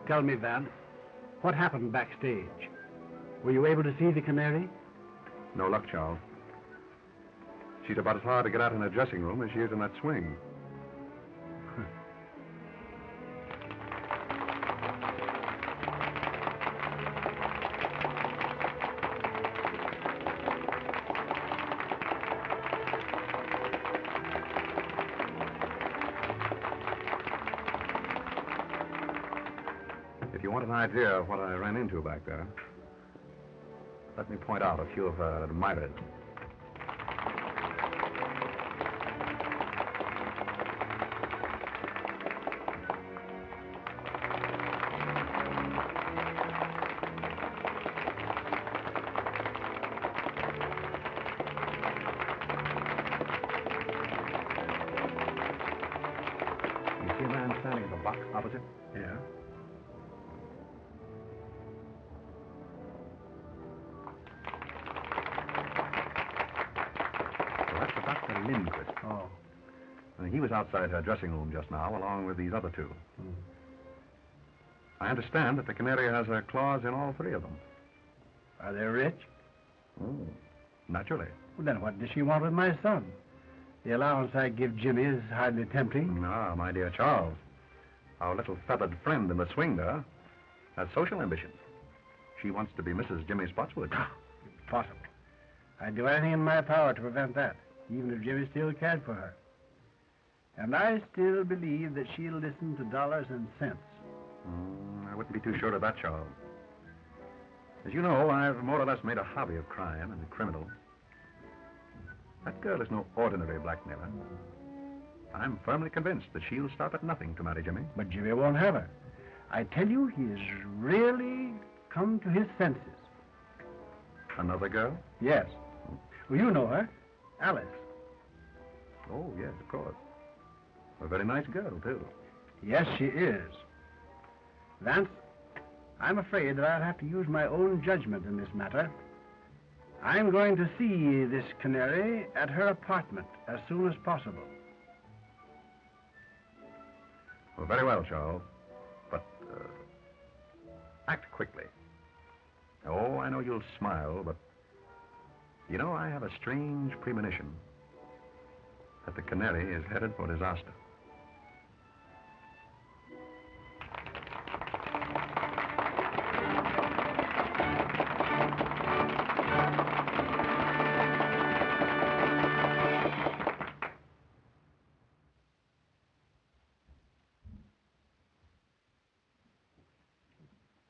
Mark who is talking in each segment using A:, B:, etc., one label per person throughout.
A: Tell me, Vance, what happened backstage? Were you able to see the Canary?
B: No luck, Charles. She's about as hard to get out in her dressing room as she is in that swing. If you want an idea of what I ran into back there, let me point out a few of her admirers. You see a man standing at the box opposite?
A: Yeah. Oh.
B: He was outside her dressing room just now, along with these other two. I understand that the Canary has her claws in all three of them.
A: Are they rich?
B: Oh, naturally.
A: Well, then what does she want with my son? The allowance I give Jimmy is hardly tempting.
B: Ah, my dear Charles, our little feathered friend in the swing there has social ambitions. She wants to be Mrs. Jimmy Spotswood.
A: Impossible. I'd do anything in my power to prevent that, even if Jimmy still cared for her. And I still believe that she'll listen to dollars and cents.
B: I wouldn't be too sure of that, Charles. As you know, I've more or less made a hobby of crime and criminals. That girl is no ordinary blackmailer. I'm firmly convinced that she'll stop at nothing to marry Jimmy.
A: But Jimmy won't have her. I tell you, he has really come to his senses.
B: Another girl?
A: Yes. Well, you know her. Alice.
B: Oh, yes, of course. A very nice girl, too.
A: Yes, she is. Vance, I'm afraid that I'll have to use my own judgment in this matter. I'm going to see this Canary at her apartment as soon as possible.
B: Well, very well, Charles. But, act quickly. Oh, I know you'll smile, but... You know, I have a strange premonition that the Canary is headed for disaster.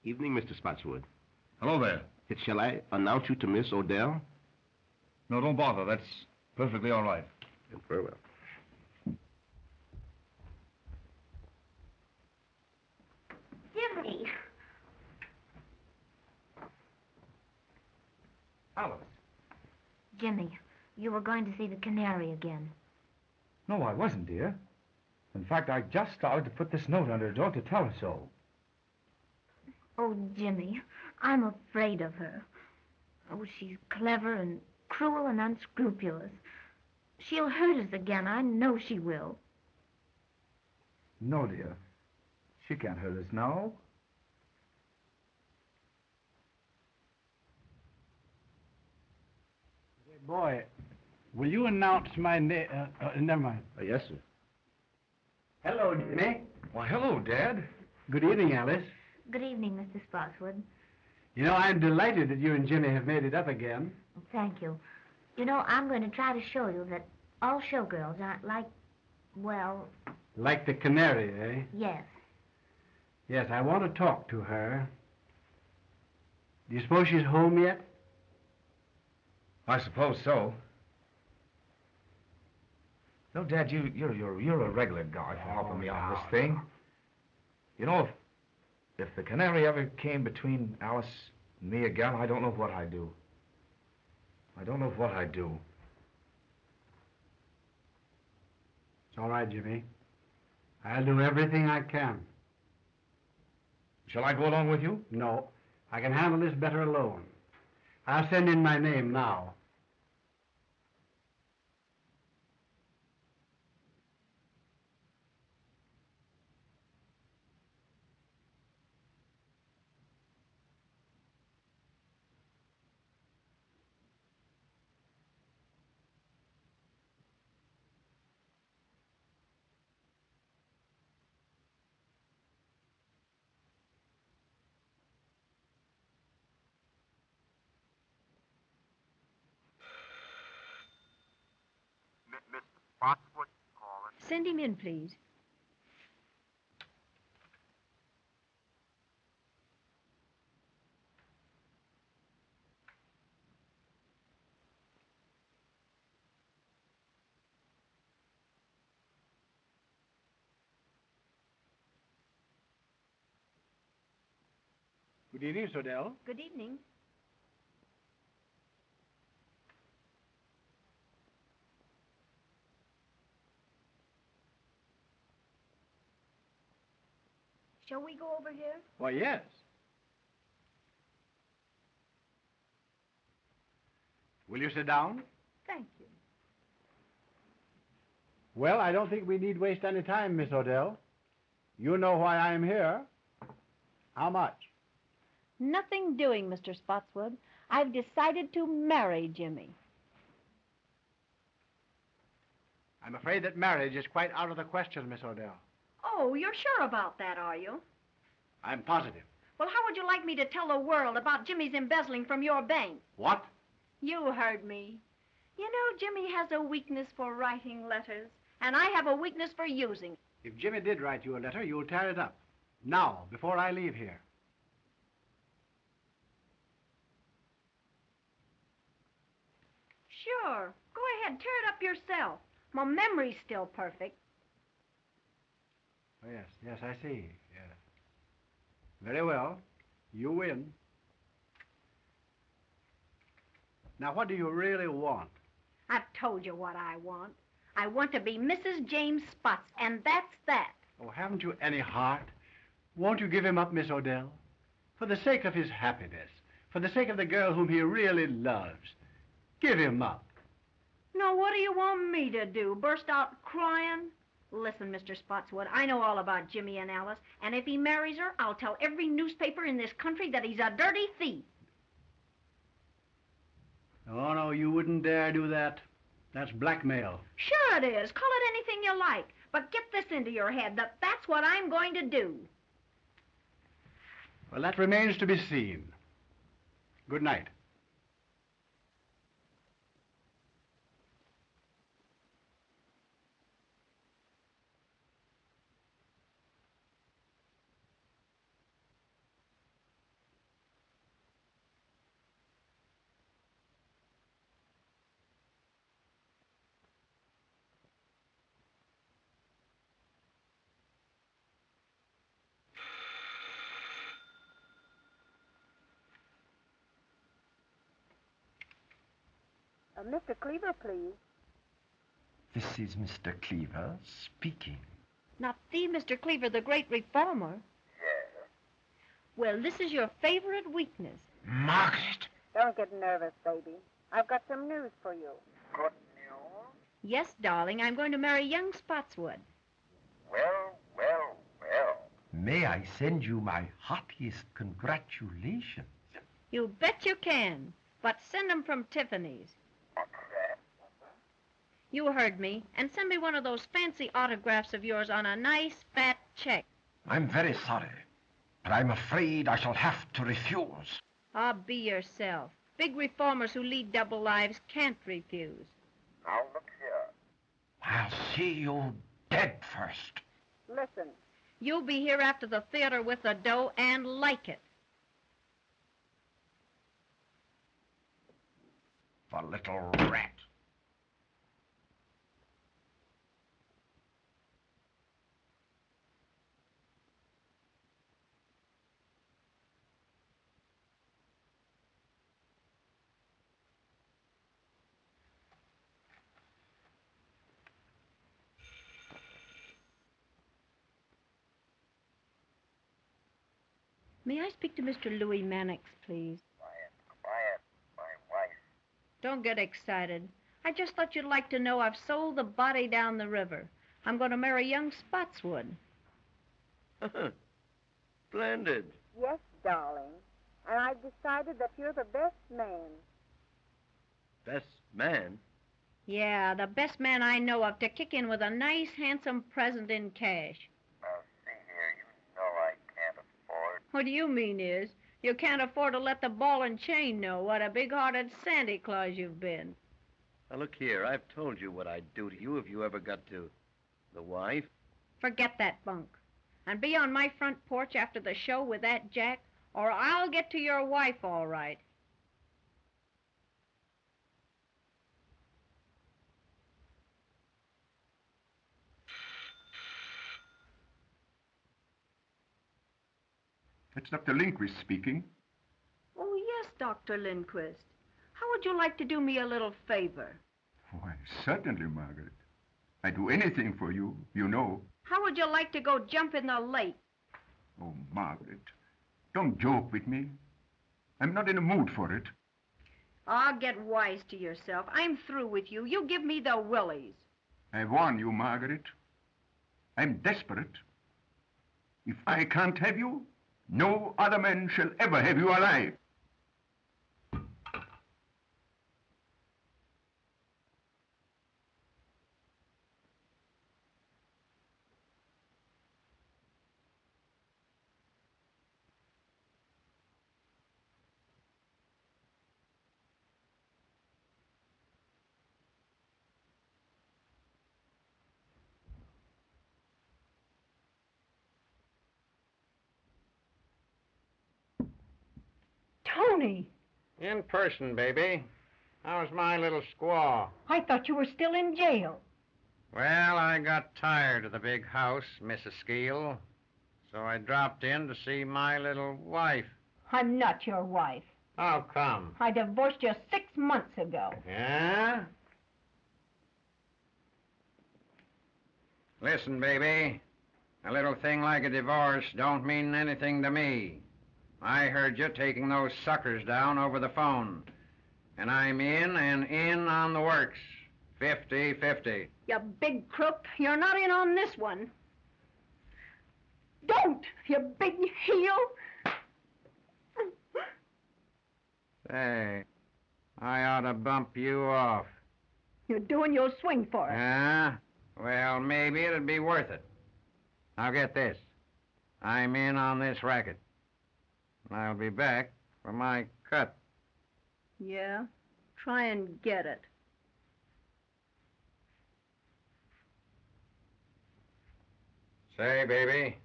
C: Evening, Mr. Spotswood.
D: Hello there.
C: Shall I announce you to Miss Odell?
D: No, don't bother. That's perfectly all right.
B: Very well.
E: Jimmy!
D: Alice.
E: Jimmy, you were going to see the Canary again.
D: No, I wasn't, dear. In fact, I just started to put this note under her door to tell her so.
E: Oh, Jimmy, I'm afraid of her. Oh, she's clever and cruel and unscrupulous. She'll hurt us again. I know she will.
D: No, dear. She can't hurt us now.
A: Boy, will you announce my name? Never mind.
C: Yes, sir.
A: Hello, Jimmy.
D: Why, hello, Dad.
A: Good evening, Alice.
E: Good evening, Mr. Spotswood.
A: You know, I'm delighted that you and Jimmy have made it up again.
E: Thank you. You know, I'm going to try to show you that all showgirls aren't like, well...
A: Like the canary, eh?
E: Yes.
A: Yes, I want to talk to her. Do you suppose she's home yet?
D: I suppose so. No, Dad, you're a regular guy for helping me on this thing. You know, if the canary ever came between Alice and me again, I don't know what I'd do. I don't know what I'd do.
A: It's all right, Jimmy. I'll do everything I can.
D: Shall I go along with you?
A: No, I can handle this better alone. I'll send in my name now.
F: Mr. Spotswood calling.
E: Send him in, please.
A: Good evening, Miss Odell.
E: Good evening. Shall we go over here?
A: Why, yes. Will you sit down?
E: Thank you.
A: Well, I don't think we need waste any time, Miss Odell. You know why I am here. How much?
G: Nothing doing, Mr. Spotswood. I've decided to marry Jimmy.
A: I'm afraid that marriage is quite out of the question, Miss Odell.
G: Oh, you're sure about that, are you?
A: I'm positive.
G: Well, how would you like me to tell the world about Jimmy's embezzling from your bank?
A: What?
G: You heard me. You know, Jimmy has a weakness for writing letters, and I have a weakness for using.
A: If Jimmy did write you a letter, you'll tear it up. Now, before I leave here.
G: Sure. Go ahead, tear it up yourself. My memory's still perfect.
A: Oh, yes, I see. Yes. Very well. You win. Now, what do you really want?
G: I've told you what I want. I want to be Mrs. James Spots, and that's that.
A: Oh, haven't you any heart? Won't you give him up, Miss Odell? For the sake of his happiness, for the sake of the girl whom he really loves, give him up.
G: No, what do you want me to do? Burst out crying? Listen, Mr. Spotswood, I know all about Jimmy and Alice, and if he marries her, I'll tell every newspaper in this country that he's a dirty thief.
A: Oh, no, you wouldn't dare do that. That's blackmail.
G: Sure it is. Call it anything you like. But get this into your head, that that's what I'm going to do.
A: Well, that remains to be seen. Good night.
G: Mr. Cleaver, please.
H: This is Mr. Cleaver speaking.
G: Not the Mr. Cleaver, the great reformer.
F: Yes.
G: Well, this is your favorite weakness.
H: Margaret!
I: Don't get nervous, baby. I've got some news for you.
F: Good news?
G: Yes, darling, I'm going to marry young Spotswood.
F: Well, well, well.
H: May I send you my heartiest congratulations?
G: You bet you can. But send 'em from Tiffany's.
F: What's that?
G: You heard me. And send me one of those fancy autographs of yours on a nice, fat check.
H: I'm very sorry, but I'm afraid I shall have to refuse.
G: Ah, be yourself. Big reformers who lead double lives can't refuse.
F: Now look here.
H: I'll see you dead first.
I: Listen,
G: You'll be here after the theater with the dough and like it.
H: The little rat.
G: May I speak to Mr. Louis Mannix, please?
F: Quiet, quiet, my wife.
G: Don't get excited. I just thought you'd like to know I've sold the body down the river. I'm going to marry young Spotswood.
C: Splendid.
I: yes, darling. And I've decided that you're the best man.
C: Best man?
G: Yeah, the best man I know of to kick in with a nice, handsome present in cash.
F: Now, see here, you know I can't afford.
G: What do you mean is, you can't afford to let the ball and chain know what a big-hearted Santa Claus you've been.
C: Now, look here. I've told you what I'd do to you if you ever got to the wife.
G: Forget that bunk. And be on my front porch after the show with that Jack, or I'll get to your wife all right.
J: It's Dr. Lindquist speaking.
G: Oh, yes, Dr. Lindquist. How would you like to do me a little favor?
J: Why, certainly, Margaret. I'd do anything for you, you know.
G: How would you like to go jump in the lake?
J: Oh, Margaret, don't joke with me. I'm not in a mood for it.
G: Oh, get wise to yourself. I'm through with you. You give me the willies.
J: I warn you, Margaret. I'm desperate. If I can't have you, no other man shall ever have you alive.
G: Tony,
K: In person, baby. How's my little squaw?
G: I thought you were still in jail.
K: Well, I got tired of the big house, Mrs. Skeel, so I dropped in to see my little wife.
G: I'm not your wife.
K: How come?
G: I divorced you 6 months ago.
K: Yeah? Listen, baby. A little thing like a divorce don't mean anything to me. I heard you taking those suckers down over the phone. And I'm in and in on the works. 50-50.
G: You big crook. You're not in on this one. Don't, you big heel.
K: Say, I ought to bump you off.
G: You're doing your swing for it.
K: Yeah? Well, maybe it'd be worth it. Now get this. I'm in on this racket. And I'll be back for my cut.
G: Yeah? Try and get it.
K: Say, baby,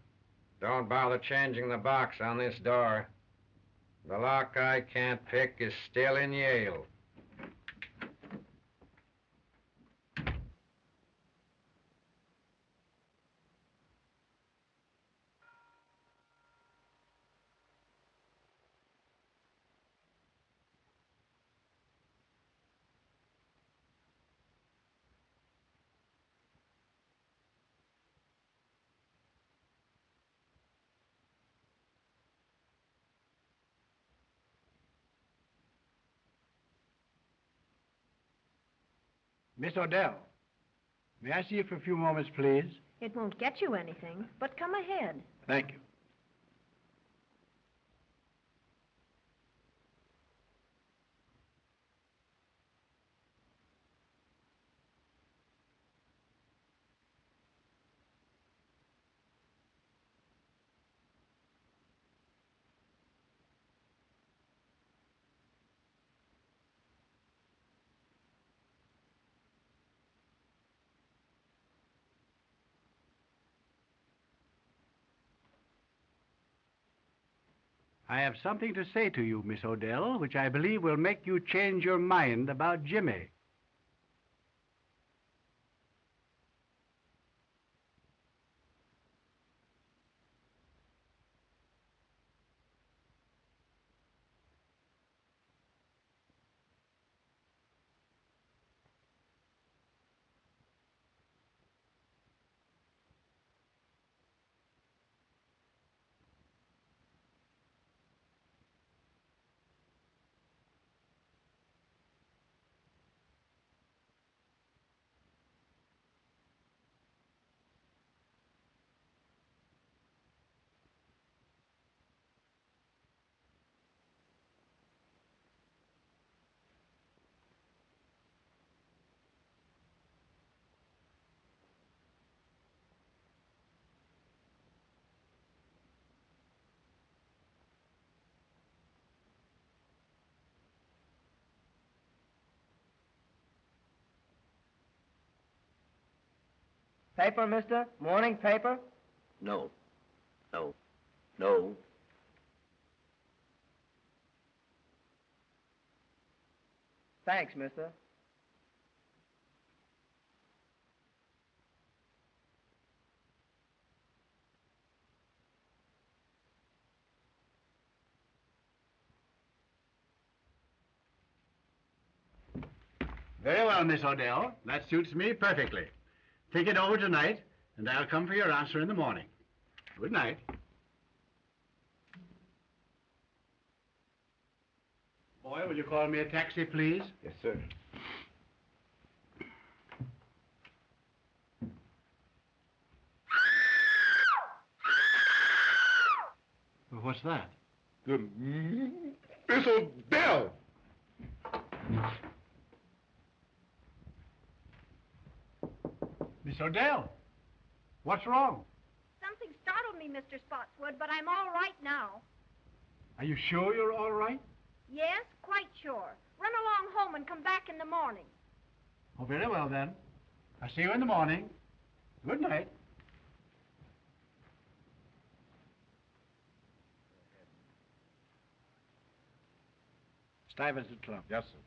K: don't bother changing the box on this door. The lock I can't pick is still in Yale.
A: Miss Odell, may I see you for a few moments, please?
E: It won't get you anything, but come ahead.
A: Thank you. I have something to say to you, Miss Odell, which I believe will make you change your mind about Jimmy.
L: Paper, mister? Morning paper?
C: No. No. No.
L: Thanks, mister.
A: Very well, Miss Odell. That suits me perfectly. Think it over tonight, and I'll come for your answer in the morning. Good night. Boy, will you call me a taxi, please?
J: Yes, sir.
A: Well, what's that?
J: Miss Odell!
A: Miss Odell, what's wrong?
G: Something startled me, Mr. Spotswood, but I'm all right now.
A: Are you sure you're all right?
G: Yes, quite sure. Run along home and come back in the morning.
A: Oh, very well, then. I'll see you in the morning. Good night. Stuyvesant Club.
J: Yes, sir.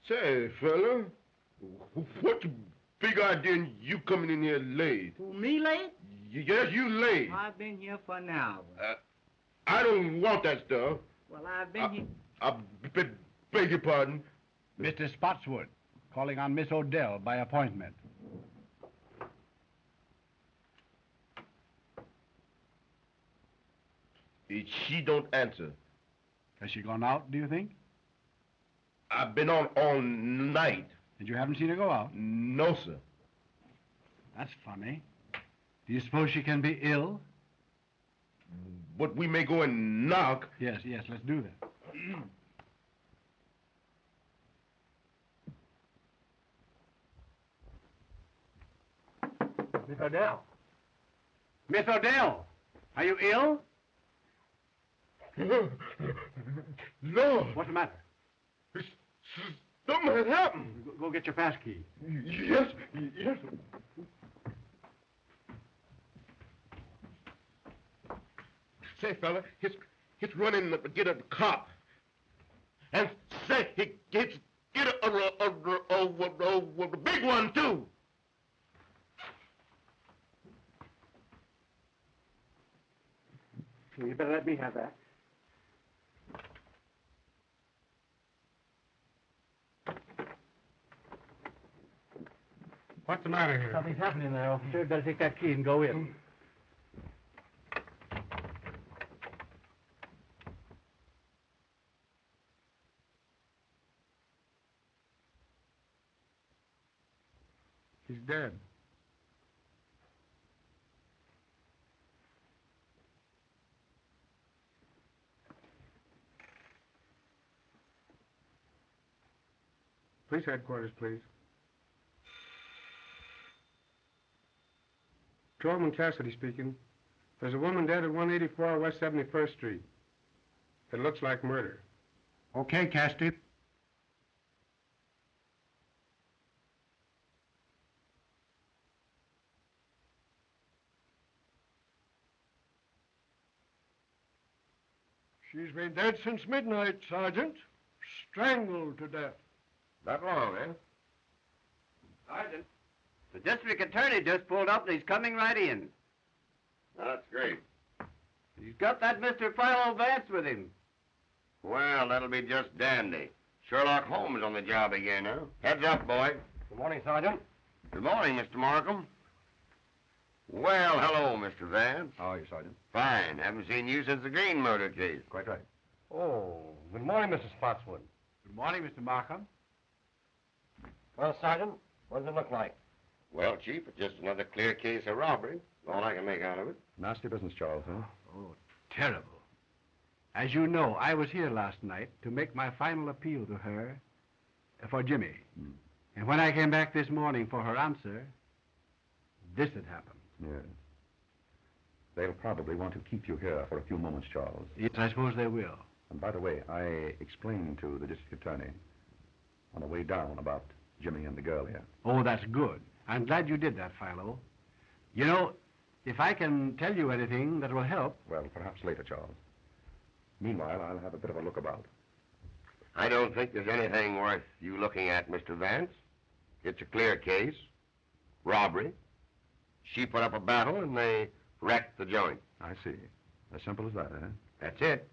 J: Say, fella, what the big idea in you coming in here late?
M: Who, me late?
J: Yes, you late.
M: I've been here for an hour.
J: I don't want that stuff.
M: Well, I've been here.
J: I beg your pardon.
A: Mr. Spotswood, calling on Miss Odell by appointment.
J: She don't answer.
A: Has she gone out, do you think?
J: I've been on all night.
A: And you haven't seen her go out?
J: No, sir.
A: That's funny. Do you suppose she can be ill?
J: But we may go and knock.
A: Yes, let's do that. Miss Odell. Miss Odell, are you ill?
J: No.
A: What's the matter?
J: Something has happened.
A: Go get your pass key.
J: Yes. Say, fella, he's running to get a cop. And say, he gets get a big one, too.
A: You better let me have that.
J: What's the matter here?
A: Something's happening there, officer. Better take that key and go in.
J: He's dead.
N: Police headquarters, please. Patrolman Cassidy speaking. There's a woman dead at 184 West 71st Street. It looks like murder.
J: Okay, Cassidy.
N: She's been dead since midnight, Sergeant. Strangled to death.
O: That long, eh?
C: Sergeant, the district attorney just pulled up and he's coming right in.
O: That's great.
C: He's got that Mr. Philo Vance with him.
O: Well, that'll be just dandy. Sherlock Holmes on the job again, huh? Heads up, boy.
L: Good morning, Sergeant.
O: Good morning, Mr. Markham. Well, hello, Mr. Vance.
B: How are you, Sergeant?
O: Fine. Haven't seen you since the Greene Murder Case.
B: Quite right.
L: Oh, good morning, Mr. Spotswood.
A: Good morning, Mr. Markham.
L: Well, Sergeant, what does it look like?
O: Well, Chief, it's just another clear case of robbery. All I can make out of it.
B: Nasty business, Charles, huh?
A: Oh, terrible. As you know, I was here last night to make my final appeal to her for Jimmy. And when I came back this morning for her answer, this had happened.
B: Yes. They'll probably want to keep you here for a few moments, Charles.
A: Yes, I suppose they will.
B: And by the way, I explained to the district attorney on the way down about Jimmy and the girl here.
A: Oh, that's good. I'm glad you did that, Philo. You know, if I can tell you anything that will help...
B: Well, perhaps later, Charles. Meanwhile, I'll have a bit of a look about.
O: I don't think there's anything worth you looking at, Mr. Vance. It's a clear case. Robbery. She put up a battle and they wrecked the joint.
B: I see. As simple as that, eh?
O: That's it.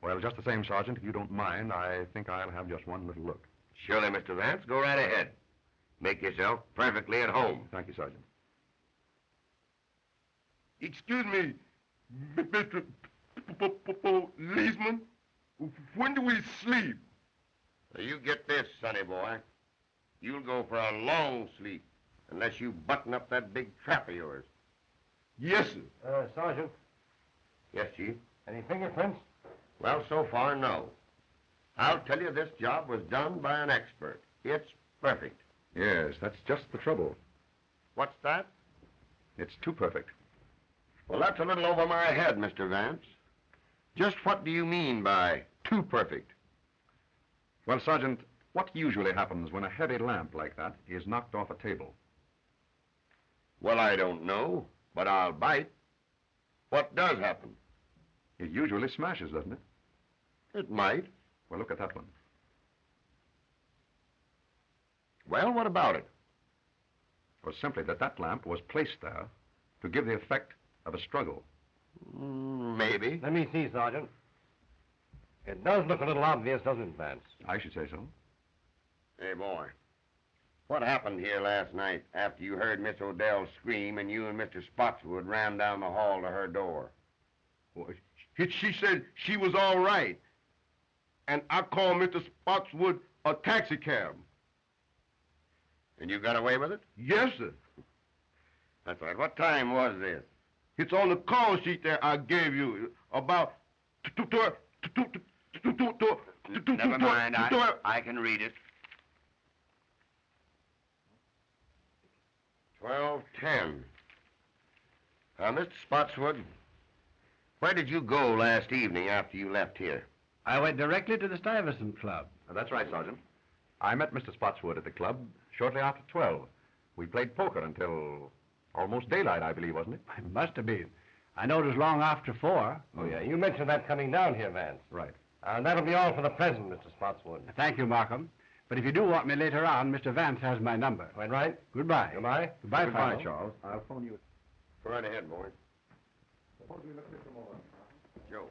B: Well, just the same, Sergeant, if you don't mind, I think I'll have just one little look.
O: Surely, Mr. Vance. Go right ahead. Make yourself perfectly at home.
B: Thank you, Sergeant.
J: Excuse me, Mr. Policeman. When do we sleep?
O: Now, you get this, sonny boy. You'll go for a long sleep unless you button up that big trap of yours.
J: Yes, sir.
L: Sergeant,
O: Yes, Chief?
L: any fingerprints?
O: Well, so far, no. I'll tell you this job was done by an expert. It's perfect.
B: Yes, that's just the trouble.
O: What's that?
B: It's too perfect.
O: Well, that's a little over my head, Mr. Vance. Just what do you mean by too perfect?
B: Well, Sergeant, what usually happens when a heavy lamp like that is knocked off a table?
O: Well, I don't know, but I'll bite. What does happen?
B: It usually smashes, doesn't it?
O: It might.
B: Well, look at that one.
O: Well, what about it?
B: It was simply that that lamp was placed there to give the effect of a struggle.
O: Maybe.
L: Let me see, Sergeant. It does look a little obvious, doesn't it, Vance?
B: I should say so.
O: Hey, boy. What happened here last night after you heard Miss Odell scream and you and Mr. Spotswood ran down the hall to her door?
J: Well, she said she was all right. And I called Mr. Spotswood a taxi cab.
O: And you got away with it?
J: Yes, sir.
O: That's right. What time was this?
J: It's on the call sheet there I gave you. About...
O: Never mind. I can read it. 12:10. Mr. Spotswood, where did you go last evening after you left here?
A: I went directly to the Stuyvesant Club.
B: That's right, Sergeant. I met Mr. Spotswood at the club shortly after 12. We played poker until almost daylight, I believe, wasn't it?
A: It must have been. I know it was long after 4.
L: Oh, yeah. You mentioned that coming down here, Vance.
B: Right.
L: And that'll be all for the present, Mr. Spotswood.
A: Thank you, Markham. But if you do want me later on, Mr. Vance has my number.
L: Quite right.
A: Goodbye.
L: Goodbye.
A: Goodbye,
B: Goodbye,
A: Philo.
B: Charles. I'll phone you.
O: Go right ahead, boy. Joe.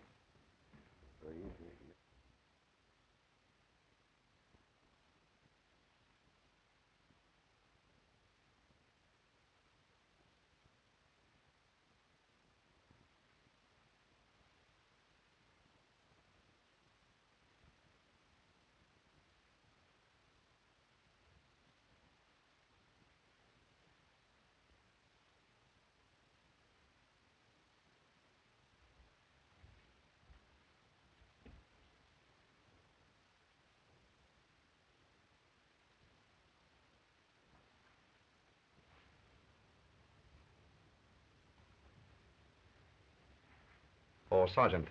B: Oh, Sergeant,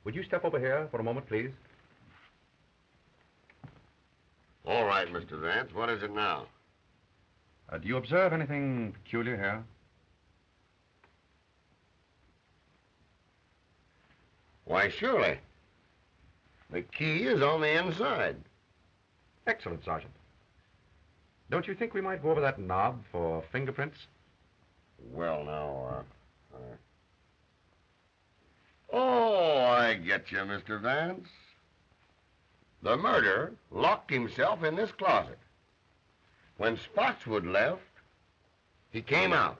B: would you step over here for a moment, please?
O: All right, Mr. Vance. What is it now?
B: Do you observe anything peculiar here?
O: Why, surely. The key is on the inside.
B: Excellent, Sergeant. Don't you think we might go over that knob for fingerprints?
O: Well, now, Oh, I get you, Mr. Vance. The murderer locked himself in this closet. When Spotswood left, he came out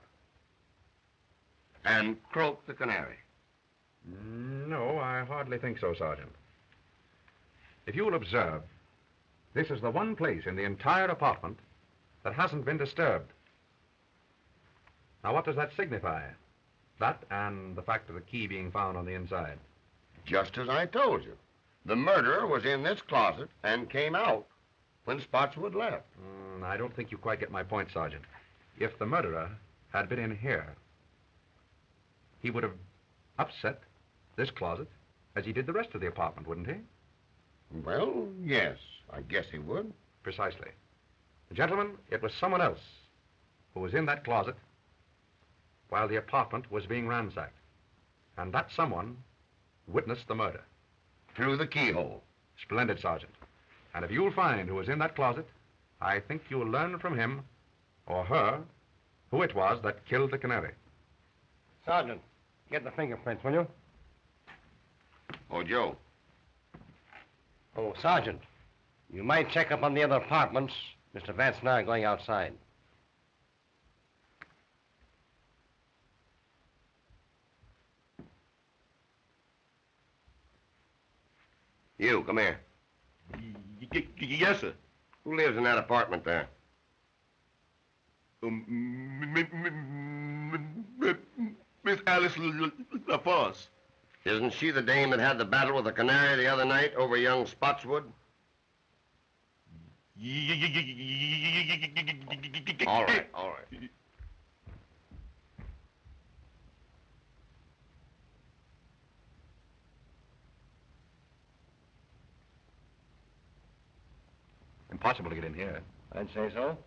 O: and croaked the canary.
B: No, I hardly think so, Sergeant. If you will observe, this is the one place in the entire apartment that hasn't been disturbed. Now, what does that signify? That and the fact of the key being found on the inside.
O: Just as I told you. The murderer was in this closet and came out when Spotswood left.
B: I don't think you quite get my point, Sergeant. If the murderer had been in here, he would have upset this closet as he did the rest of the apartment, wouldn't he?
O: Well, yes, I guess he would.
B: Precisely. Gentlemen, it was someone else who was in that closet while the apartment was being ransacked. And that someone witnessed the murder.
O: Through the keyhole.
B: Splendid, Sergeant. And if you'll find who was in that closet, I think you'll learn from him or her who it was that killed the canary.
L: Sergeant, get the fingerprints, will you?
O: Oh, Joe.
L: Oh, Sergeant, you might check up on the other apartments. Mr. Vance and I are going outside.
O: You, come here.
J: Yes, sir.
O: Who lives in that apartment there?
J: Miss Alice LaForce.
O: Isn't she the dame that had the battle with the canary the other night over young Spotswood? All right, all right.
B: Impossible to get in here.
L: I'd say so.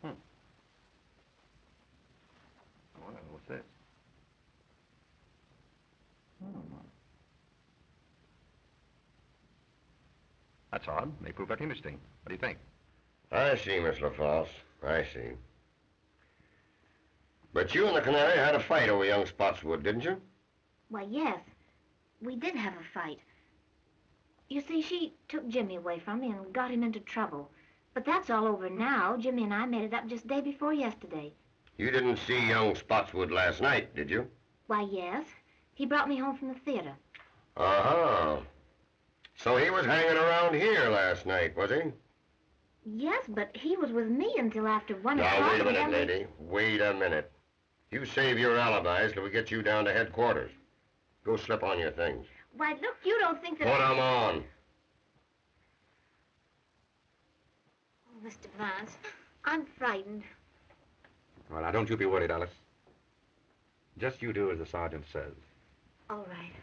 B: Well, what's this? That's odd. May prove very interesting. What do you think?
O: I see, Miss LaForce. I see. But you and the canary had a fight over young Spotswood, didn't you?
E: Why, yes. We did have a fight. You see, she took Jimmy away from me and got him into trouble. But that's all over now. Jimmy and I made it up just day before yesterday.
O: You didn't see young Spotswood last night, did you?
E: Why, yes. He brought me home from the theater.
O: Uh-huh. So he was hanging around here last night, was he?
E: Yes, but he was with me until after 1 o'clock.
O: Now, wait a minute, lady. Wait a minute. You save your alibis till we get you down to headquarters. Go slip on your things.
E: Why, look, you don't think that...
O: Put 'em on.
E: Oh, Mr. Vance, I'm frightened.
B: Well, now, don't you be worried, Alice. Just you do as the sergeant says.
E: All right.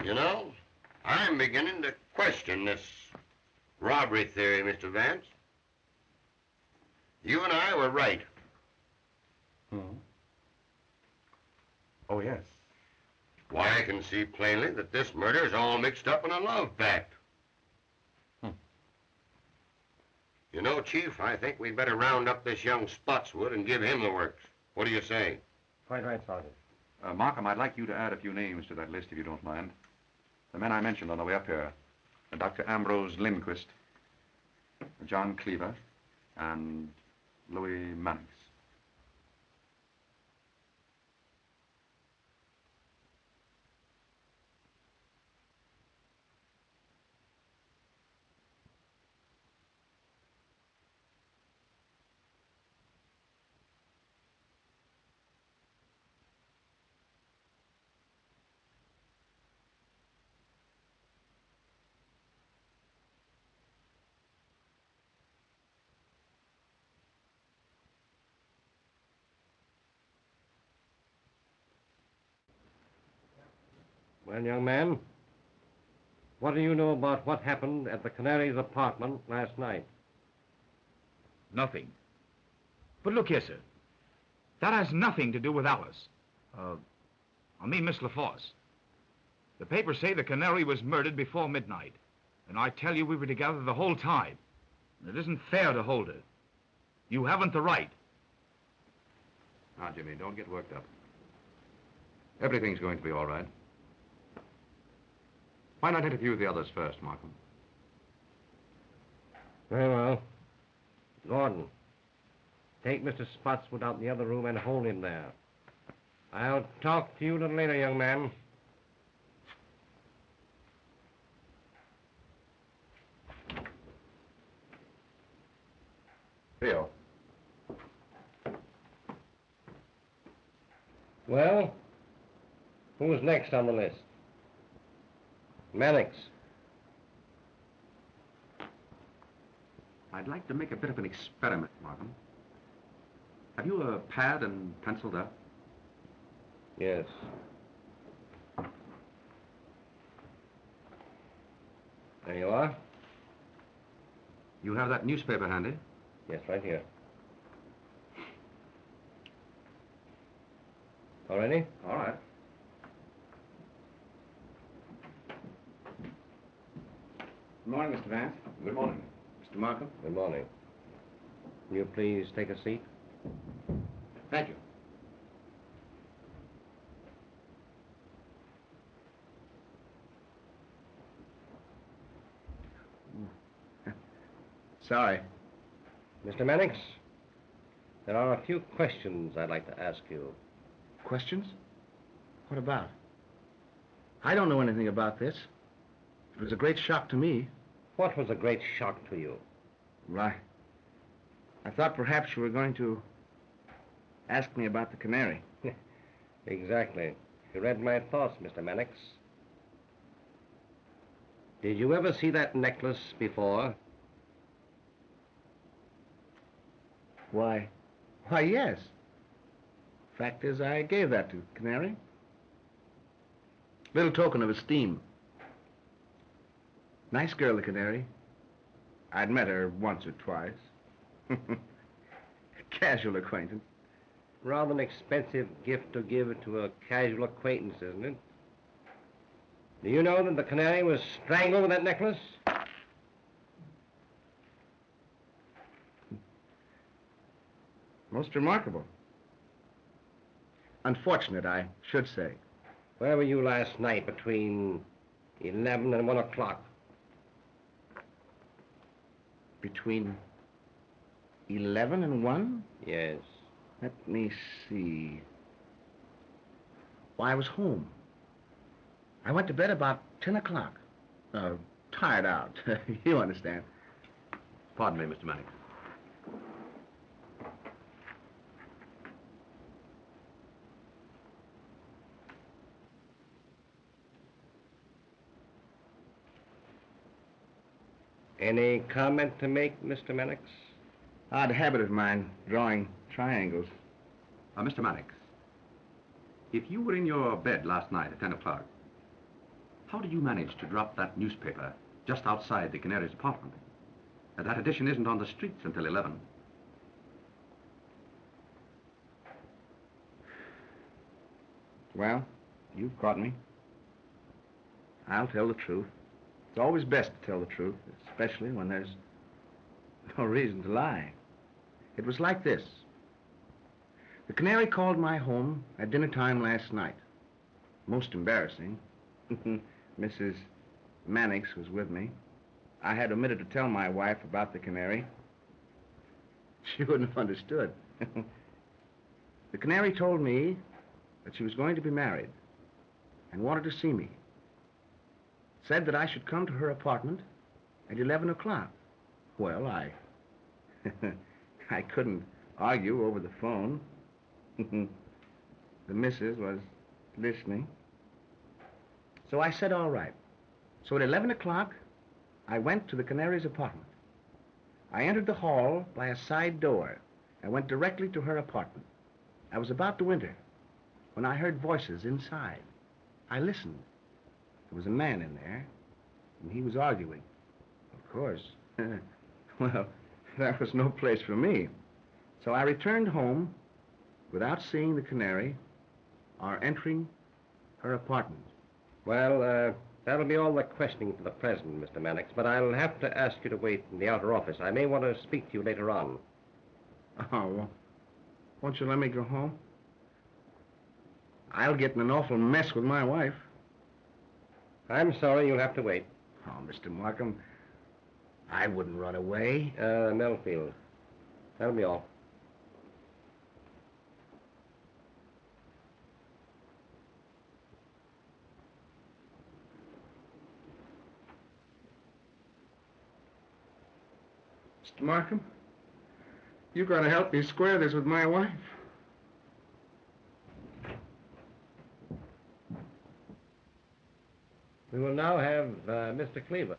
O: You know, I'm beginning to question this robbery theory, Mr. Vance. You and I were right.
B: Oh, yes.
O: Why, I can see plainly that this murder is all mixed up in a love pact. You know, Chief, I think we'd better round up this young Spotswood and give him the works. What do you say?
L: Quite right, Sergeant.
B: Markham, I'd like you to add a few names to that list, if you don't mind. The men I mentioned on the way up here. Dr. Ambrose Lindquist, John Cleaver, and Louis Mannix.
L: Well, young man, what do you know about what happened at the Canary's apartment last night?
D: Nothing. But look here, sir. That has nothing to do with Alice. I mean Miss LaForce. The papers say the Canary was murdered before midnight. And I tell you, we were together the whole time. It isn't fair to hold her. You haven't the right.
B: Now, Jimmy, don't get worked up. Everything's going to be all right. Why not interview the others first, Markham?
L: Very well. Gordon, take Mr. Spotswood out in the other room and hold him there. I'll talk to you a little later, young man.
B: Theo.
L: Well, who's next on the list? Mannix.
B: I'd like to make a bit of an experiment, Markham. Have you a pad and pencil there?
L: Yes. There you are.
B: You have that newspaper handy?
L: Yes, right here. All ready?
B: All right.
A: Good morning, Mr. Vance.
B: Good morning.
A: Mr. Markham.
L: Good morning. Will you please take a seat?
A: Thank you. Sorry.
L: Mr. Mannix, there are a few questions I'd like to ask you.
A: Questions? What about? I don't know anything about this. It was a great shock to me.
L: What was a great shock to you?
A: Why, I thought perhaps you were going to ask me about the Canary.
L: Exactly. You read my thoughts, Mr. Mannix. Did you ever see that necklace before?
A: Why, yes. Fact is, I gave that to Canary. Little token of esteem. Nice girl, the Canary. I'd met her once or twice. Casual acquaintance.
L: Rather an expensive gift to give to a casual acquaintance, isn't it? Do you know that the Canary was strangled with that necklace?
A: Most remarkable. Unfortunate, I should say.
L: Where were you last night between 11 and 1 o'clock?
A: Between 11 and 1?
L: Yes.
A: Let me see. Why, I was home. I went to bed about 10 o'clock. Tired out. You understand.
B: Pardon me, Mr. Mannix.
L: Any comment to make, Mr. Mannix?
A: Odd habit of mine, drawing triangles.
B: Mr. Mannix, if you were in your bed last night at 10 o'clock, how did you manage to drop that newspaper just outside the Canary's apartment? That edition isn't on the streets until 11.
A: Well, you've caught me. I'll tell the truth. It's always best to tell the truth, especially when there's no reason to lie. It was like this. The Canary called my home at dinner time last night. Most embarrassing. Mrs. Mannix was with me. I had omitted to tell my wife about the Canary. She wouldn't have understood. The Canary told me that she was going to be married and wanted to see me. Said that I should come to her apartment at 11 o'clock. Well, I couldn't argue over the phone. The missus was listening. So I said, all right. So at 11 o'clock, I went to the Canary's apartment. I entered the hall by a side door and went directly to her apartment. I was about to enter when I heard voices inside. I listened.
D: There was a man in there, and he was arguing. Of course. Well, that was no place for me. So I returned home without seeing the canary or entering her apartment.
L: Well, that'll be all the questioning for the present, Mr. Mannix, but I'll have to ask you to wait in the outer office. I may want to speak to you later on.
D: Oh, well, won't you let me go home? I'll get in an awful mess with my wife.
L: I'm sorry, you'll have to wait.
D: Oh, Mr. Markham, I wouldn't run away.
L: Melfield. That'll be all.
D: Mr. Markham, you've got to help me square this with my wife.
L: We will now have Mr. Cleaver.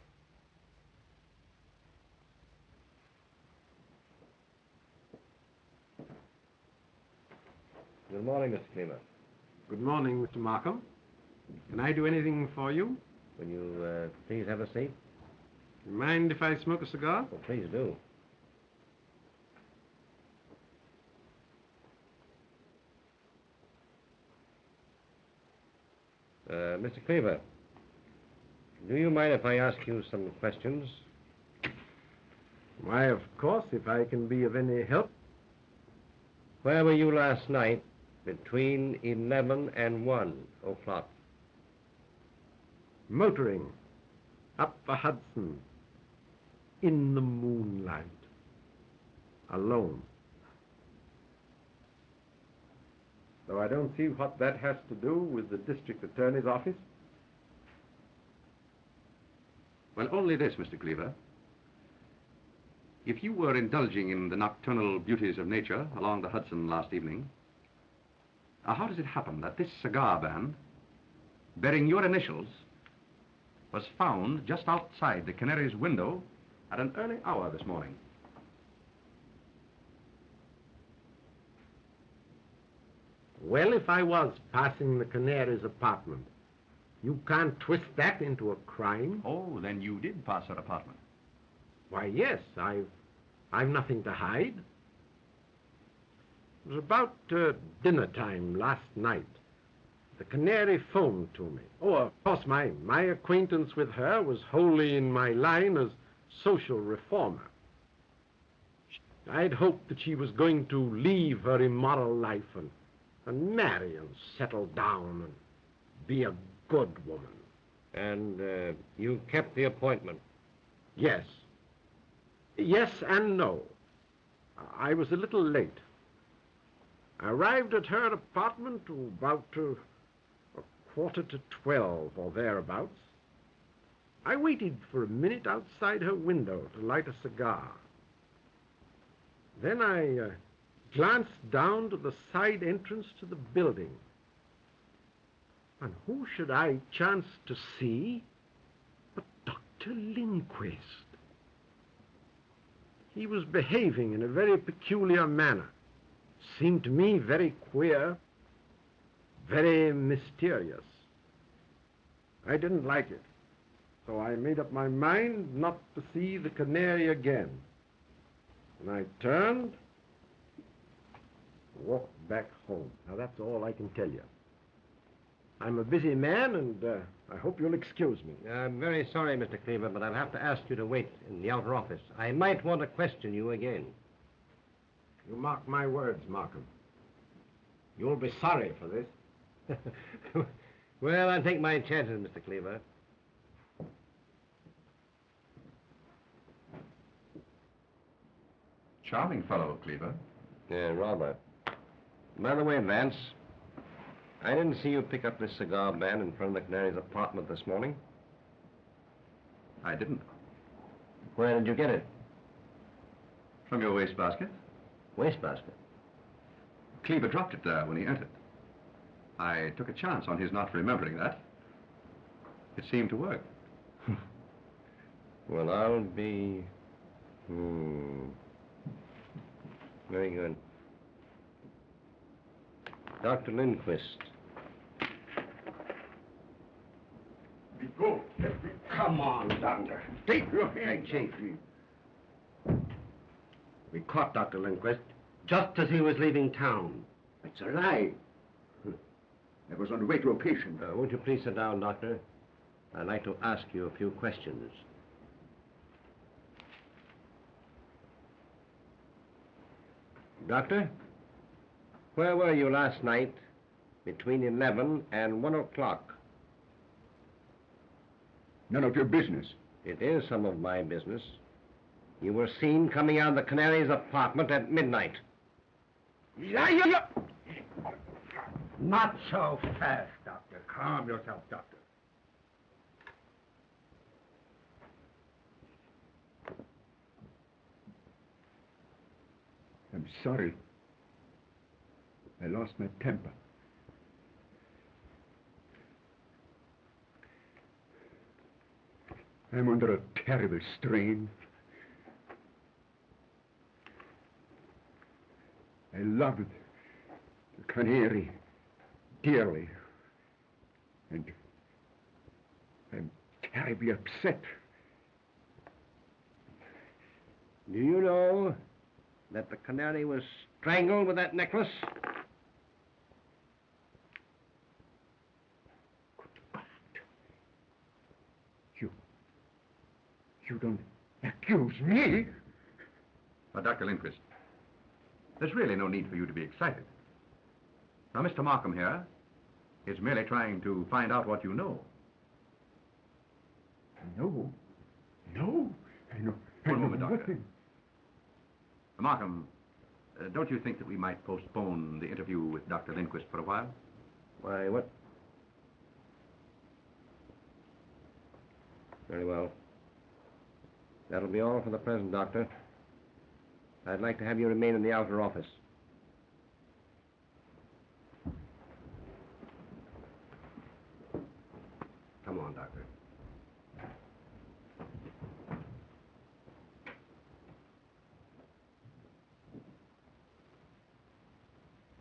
L: Good morning, Mr. Cleaver.
N: Good morning, Mr. Markham. Can I do anything for you?
L: Will you please have a seat?
N: You mind if I smoke a cigar?
L: Oh, please do. Mr. Cleaver, do you mind if I ask you some questions?
N: Why, of course, if I can be of any help.
L: Where were you last night between 11 and 1 o'clock?
N: Motoring up the Hudson in the moonlight, alone. Though I don't see what that has to do with the district attorney's office.
B: Well, only this, Mr. Cleaver. If you were indulging in the nocturnal beauties of nature along the Hudson last evening, how does it happen that this cigar band, bearing your initials, was found just outside the Canary's window at an early hour this morning?
N: Well, if I was passing the Canary's apartment, you can't twist that into a crime.
B: Oh, then you did pass her apartment.
N: Why, yes, I've nothing to hide. It was about dinner time last night. The Canary phoned to me. Oh, of course, my acquaintance with her was wholly in my line as social reformer. I'd hoped that she was going to leave her immoral life and marry and settle down and be a good woman.
L: And you kept the appointment?
N: Yes. Yes and no. I was a little late. I arrived at her apartment about a 11:45 or thereabouts. I waited for a minute outside her window to light a cigar. Then I glanced down to the side entrance to the building. And who should I chance to see but Dr. Lindquist? He was behaving in a very peculiar manner. Seemed to me very queer, very mysterious. I didn't like it, so I made up my mind not to see the Canary again. And I turned, walked back home. Now, that's all I can tell you. I'm a busy man, and I hope you'll excuse me.
L: I'm very sorry, Mr. Cleaver, but I'll have to ask you to wait in the outer office. I might want to question you again.
N: You mark my words, Markham. You'll be sorry for this.
L: Well, I'll take my chances, Mr. Cleaver.
B: Charming fellow, Cleaver.
L: Yeah, rather. By the way, Vance, I didn't see you pick up this cigar band in front of the Canary's apartment this morning.
B: I didn't.
L: Where did you get it?
B: From your wastebasket.
L: Wastebasket?
B: Cleaver dropped it there when he entered. I took a chance on his not remembering that. It seemed to work.
L: Well, I'll be... Very good. Dr. Lindquist.
J: me go. Let me. Come on, Doctor. Take your hands.
N: Hey, Chief. We caught Dr. Lindquist just as he was leaving town.
J: It's a lie. I was on the way to a patient.
L: Won't you please sit down, Doctor? I'd like to ask you a few questions. Doctor, where were you last night between 11 and 1 o'clock?
J: None of your business.
L: It is some of my business. You were seen coming out of the Canary's apartment at midnight.
J: Not so fast, Doctor. Calm yourself, Doctor. I'm sorry. I lost my temper. I'm under a terrible strain. I loved the canary dearly, and I'm terribly upset.
L: Do you know that the canary was strangled with that necklace?
J: You don't accuse me?
B: But, Dr. Lindquist, there's really no need for you to be excited. Now, Mr. Markham here is merely trying to find out what you know.
J: No. No. I know.
B: One moment, Doctor.
J: Nothing.
B: Markham, don't you think that we might postpone the interview with Dr. Lindquist for a while?
L: Why, what? Very well. That'll be all for the present, Doctor. I'd like to have you remain in the outer office. Come on, Doctor.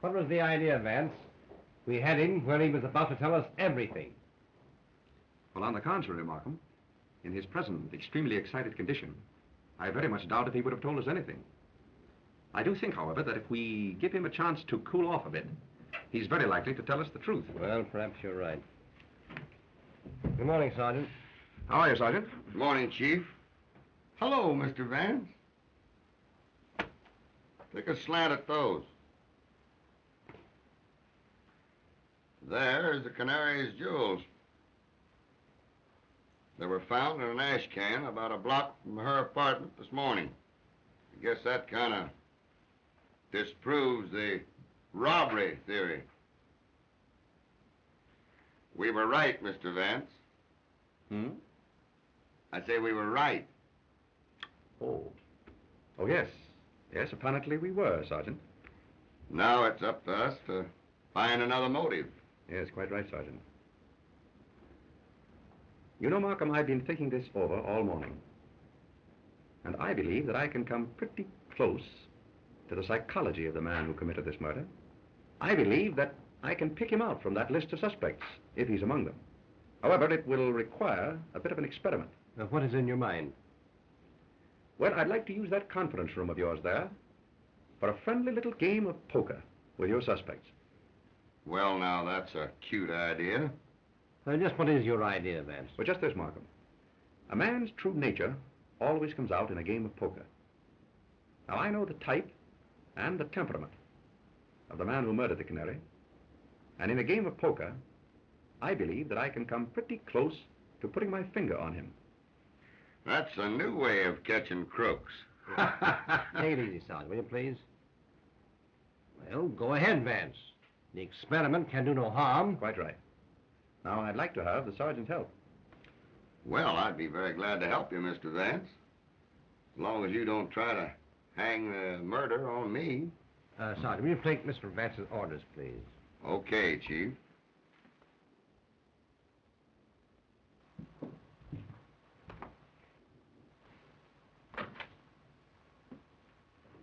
L: What was the idea, Vance? We had him where he was about to tell us everything.
B: Well, on the contrary, Markham, in his present extremely excited condition, I very much doubt if he would have told us anything. I do think, however, that if we give him a chance to cool off a bit, he's very likely to tell us the truth.
L: Well, perhaps you're right. Good morning, Sergeant.
B: How are you, Sergeant?
O: Good morning, Chief. Hello, Mr. Vance. Take a slant at those. There's the canary's jewels. They were found in an ash can about a block from her apartment this morning. I guess that kind of disproves the robbery theory. We were right, Mr. Vance. I say we were right.
B: Oh, yes. Yes, apparently we were, Sergeant.
O: Now it's up to us to find another motive.
B: Yes, quite right, Sergeant. You know, Markham, I've been thinking this over all morning. And I believe that I can come pretty close to the psychology of the man who committed this murder. I believe that I can pick him out from that list of suspects, if he's among them. However, it will require a bit of an experiment.
L: What is in your mind?
B: Well, I'd like to use that conference room of yours there for a friendly little game of poker with your suspects.
O: Well, now, that's a cute idea.
L: Just what is your idea, Vance?
B: Well, just this, Markham. A man's true nature always comes out in a game of poker. Now, I know the type and the temperament of the man who murdered the canary. And in a game of poker, I believe that I can come pretty close to putting my finger on him.
O: That's a new way of catching crooks.
L: Take it easy, Sergeant, will you please? Well, go ahead, Vance. The experiment can do no harm.
B: Quite right. Now, I'd like to have the sergeant's help.
O: Well, I'd be very glad to help you, Mr. Vance. As long as you don't try to hang the murder on me.
L: Sergeant, will you take Mr. Vance's orders, please?
O: Okay, Chief.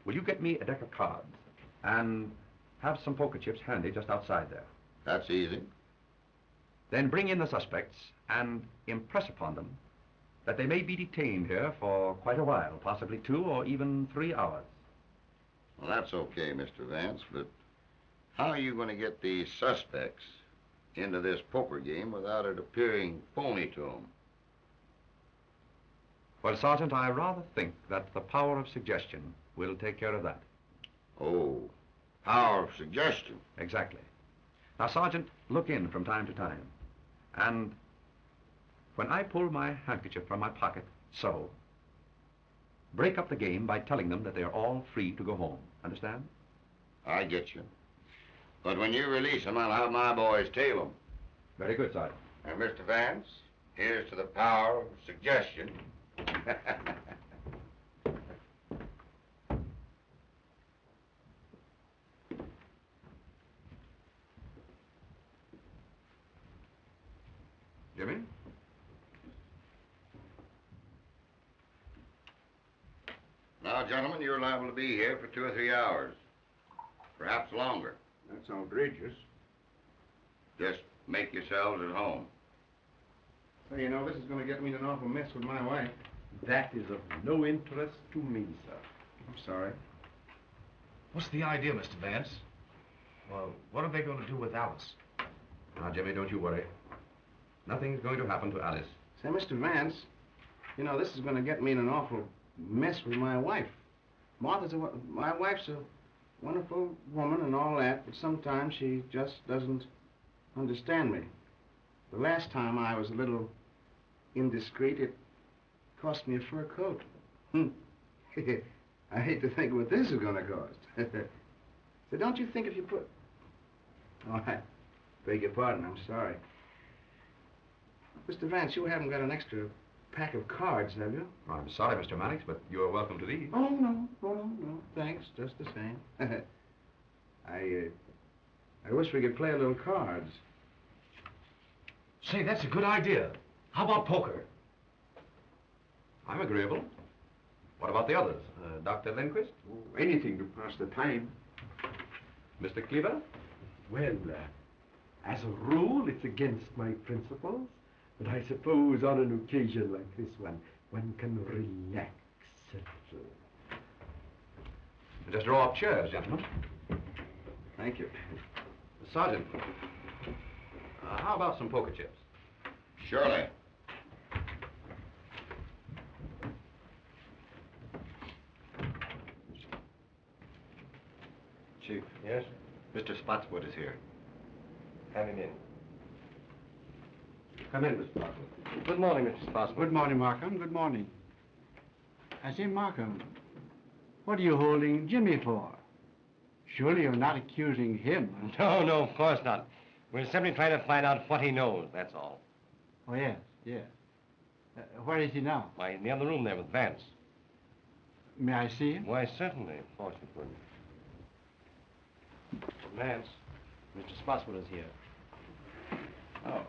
B: Will you get me a deck of cards and have some poker chips handy just outside there?
O: That's easy.
B: Then bring in the suspects and impress upon them that they may be detained here for quite a while, possibly 2 or even 3 hours.
O: Well, that's okay, Mr. Vance, but how are you going to get these suspects into this poker game without it appearing phony to them?
B: Well, Sergeant, I rather think that the power of suggestion will take care of that.
O: Oh, power of suggestion.
B: Exactly. Now, Sergeant, look in from time to time. And when I pull my handkerchief from my pocket, so, break up the game by telling them that they are all free to go home. Understand?
O: I get you. But when you release them, I'll have my boys tail them.
B: Very good, Sergeant.
O: And Mr. Vance, here's to the power of suggestion.
B: Jimmy?
O: Now, gentlemen, you're liable to be here for 2 or 3 hours. Perhaps longer.
J: That's outrageous.
O: Just make yourselves at home.
A: So, you know, this is going to get me in an awful mess with my wife.
H: That is of no interest to me, sir.
A: I'm sorry.
D: What's the idea, Mr. Vance? Well, what are they going to do with Alice?
B: Now, Jimmy, don't you worry. Nothing's going to happen to Alice.
A: Say, Mr. Vance, you know, this is going to get me in an awful mess with my wife. My wife's a wonderful woman and all that, but sometimes she just doesn't understand me. The last time I was a little indiscreet, it cost me a fur coat. I hate to think what this is going to cost. So don't you think if you put... Oh, I beg your pardon, I'm sorry. Mr. Vance, you haven't got an extra pack of cards, have you?
B: I'm sorry, Mr. Mannix, but you're welcome to these.
A: Oh, no, thanks, just the same. I wish we could play a little cards.
D: Say, that's a good idea. How about poker?
B: I'm agreeable. What about the others? Dr. Lindquist?
J: Oh, anything to pass the time.
B: Mr. Cleaver?
H: Well, as a rule, it's against my principles, but I suppose on an occasion like this one can relax a little.
B: Just draw up chairs, gentlemen.
A: Thank you.
B: Sergeant, how about some poker chips?
O: Surely.
B: Chief.
L: Yes?
B: Mr. Spotswood is here.
L: Have him in.
A: Come in, Mr. Spotswood.
L: Good morning, Mr. Spotswood.
A: Good morning, Markham. Good morning. I say, Markham, what are you holding Jimmy for? Surely you're not accusing him.
L: No, of course not. We're simply trying to find out what he knows, that's all.
A: Oh, yes. Where is he now?
L: Why, in the other room there with Vance.
A: May I see him?
L: Why, certainly. Of course you could. Vance, Mr. Spotswood is here.
D: Oh.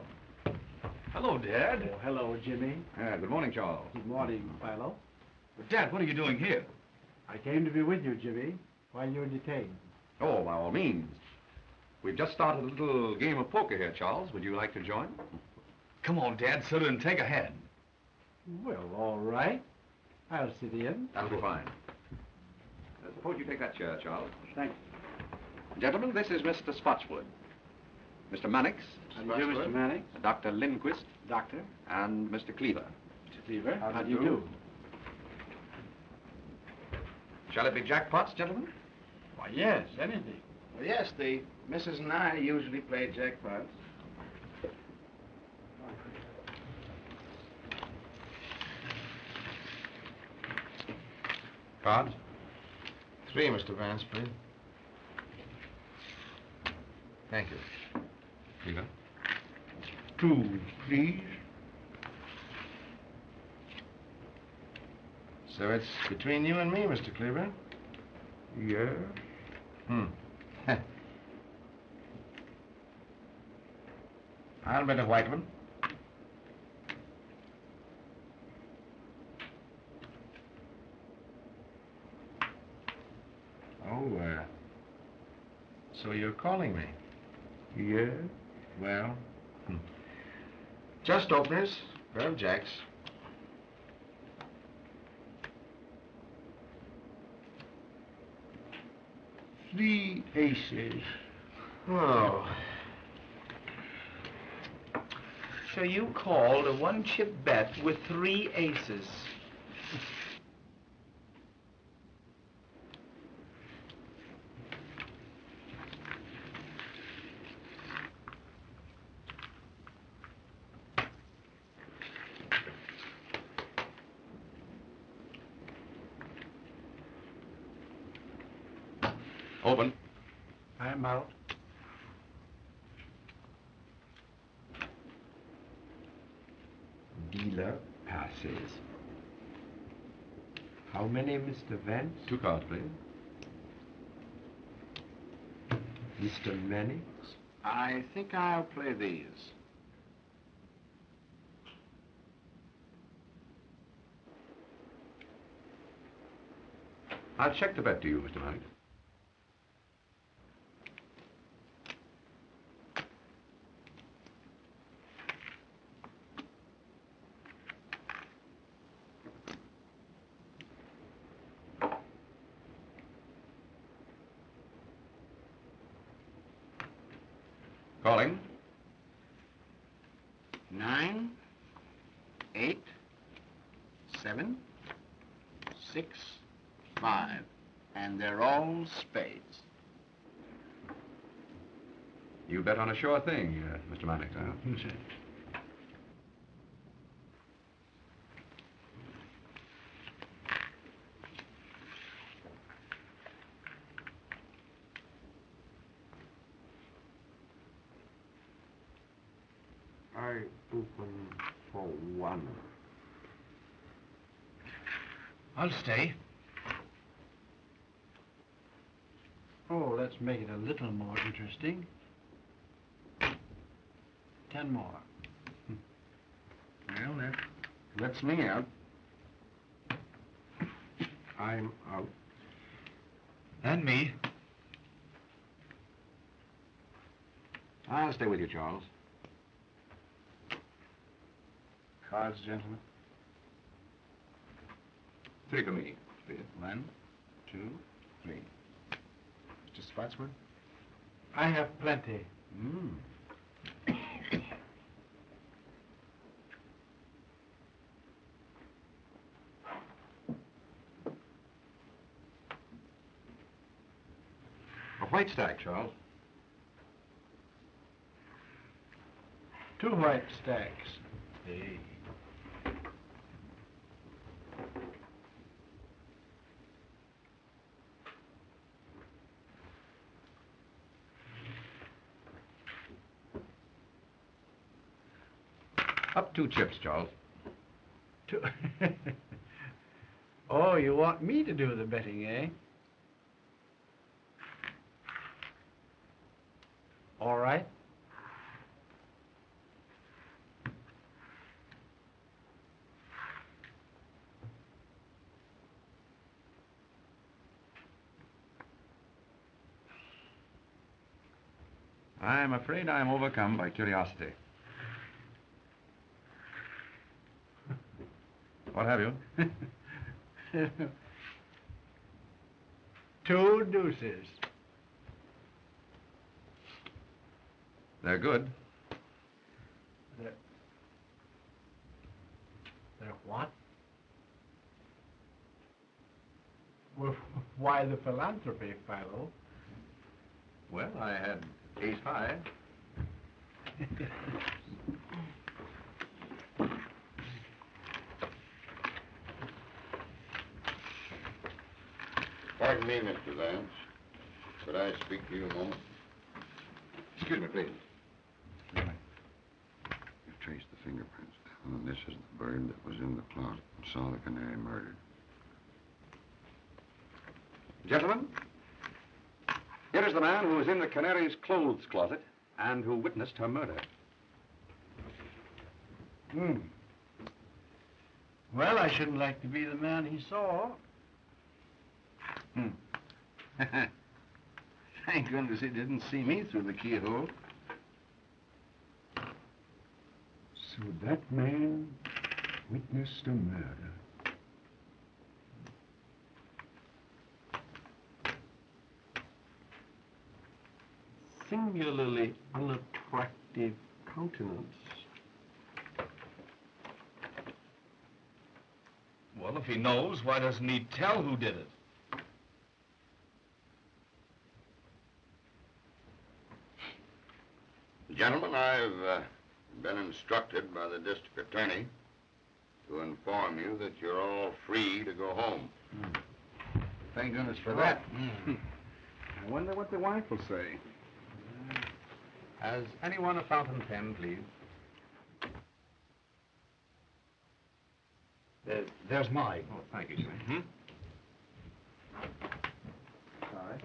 D: Hello, Dad.
A: Oh, hello, Jimmy.
B: Good morning, Charles.
A: Good morning, Philo.
D: But, Dad, what are you doing here?
A: I came to be with you, Jimmy, while you're detained.
B: Oh, by all means. We've just started a little game of poker here, Charles. Would you like to join?
D: Come on, Dad, sit and take a hand.
A: Well, all right. I'll sit in.
B: That'll be fine. Suppose you take that chair, Charles.
A: Thanks.
B: Gentlemen, this is Mr. Spotswood. Mr. Mannix.
A: How do you do, Mr. Mannix?
B: Dr. Lindquist.
A: Doctor.
B: And Mr. Cleaver.
A: Mr. Cleaver. How do you do?
B: Shall it be jackpots, gentlemen?
A: Why, yes, anything. Well, yes, the Mrs. and I usually play jackpots.
B: Cards?
A: 3, Mr. Vance, please.
B: Thank you. Cleaver?
J: 2, please.
A: So it's between you and me, Mr. Cleaver?
J: Yes.
A: I'll bet a white one. Oh, so you're calling me?
J: Yes.
A: Well,
D: Just openers, pair of jacks.
J: Three aces.
D: Oh. So you called a one-chip bet with 3 aces.
B: Open.
J: I'm out.
H: Dealer passes. How many, Mr. Vance?
B: 2 cards, please.
H: Mr. Mannix?
J: I think I'll play these.
B: I'll check the bet to you, Mr. Mannix. Calling.
J: 9, 8, 7, 6, 5. And they're all spades.
B: You bet on a sure thing, Mr. Mannix, huh?
H: I open for 1.
A: I'll stay.
J: Oh, let's make it a little more interesting. 10 more.
A: Well, that
J: Lets me out.
H: I'm out.
D: And me.
B: I'll stay with you, Charles.
J: Cards, gentlemen.
B: 3 for me, please.
J: 1, 2, 3. Mr. Spotswood?
H: I have plenty.
B: A white stack, Charles.
H: 2 white stacks.
A: Hey.
B: Up 2 chips, Charles.
J: Oh, you want me to do the betting, eh? All right.
B: I'm afraid I'm overcome by curiosity. What have you?
J: 2 deuces.
B: They're good.
J: They're what? Well, why the philanthropy, Philo?
B: Well, I had ace high.
O: Pardon me, Mr. Vance. Could I speak to you a moment?
B: Excuse me, please.
O: You've traced the fingerprints down, and this is the bird that was in the closet and saw the canary murdered.
B: Gentlemen, here is the man who was in the canary's clothes closet and who witnessed her murder.
J: Well, I shouldn't like to be the man he saw. Thank goodness he didn't see me through the keyhole. So that man witnessed a murder.
H: Singularly unattractive countenance.
D: Well, if he knows, why doesn't he tell who did it?
O: Gentlemen, I've been instructed by the district attorney to inform you that you're all free to go home.
B: Thank goodness for that. I wonder what the wife will say. Has anyone a fountain pen, please?
D: There's mine.
B: Oh, thank you, sir. Sorry.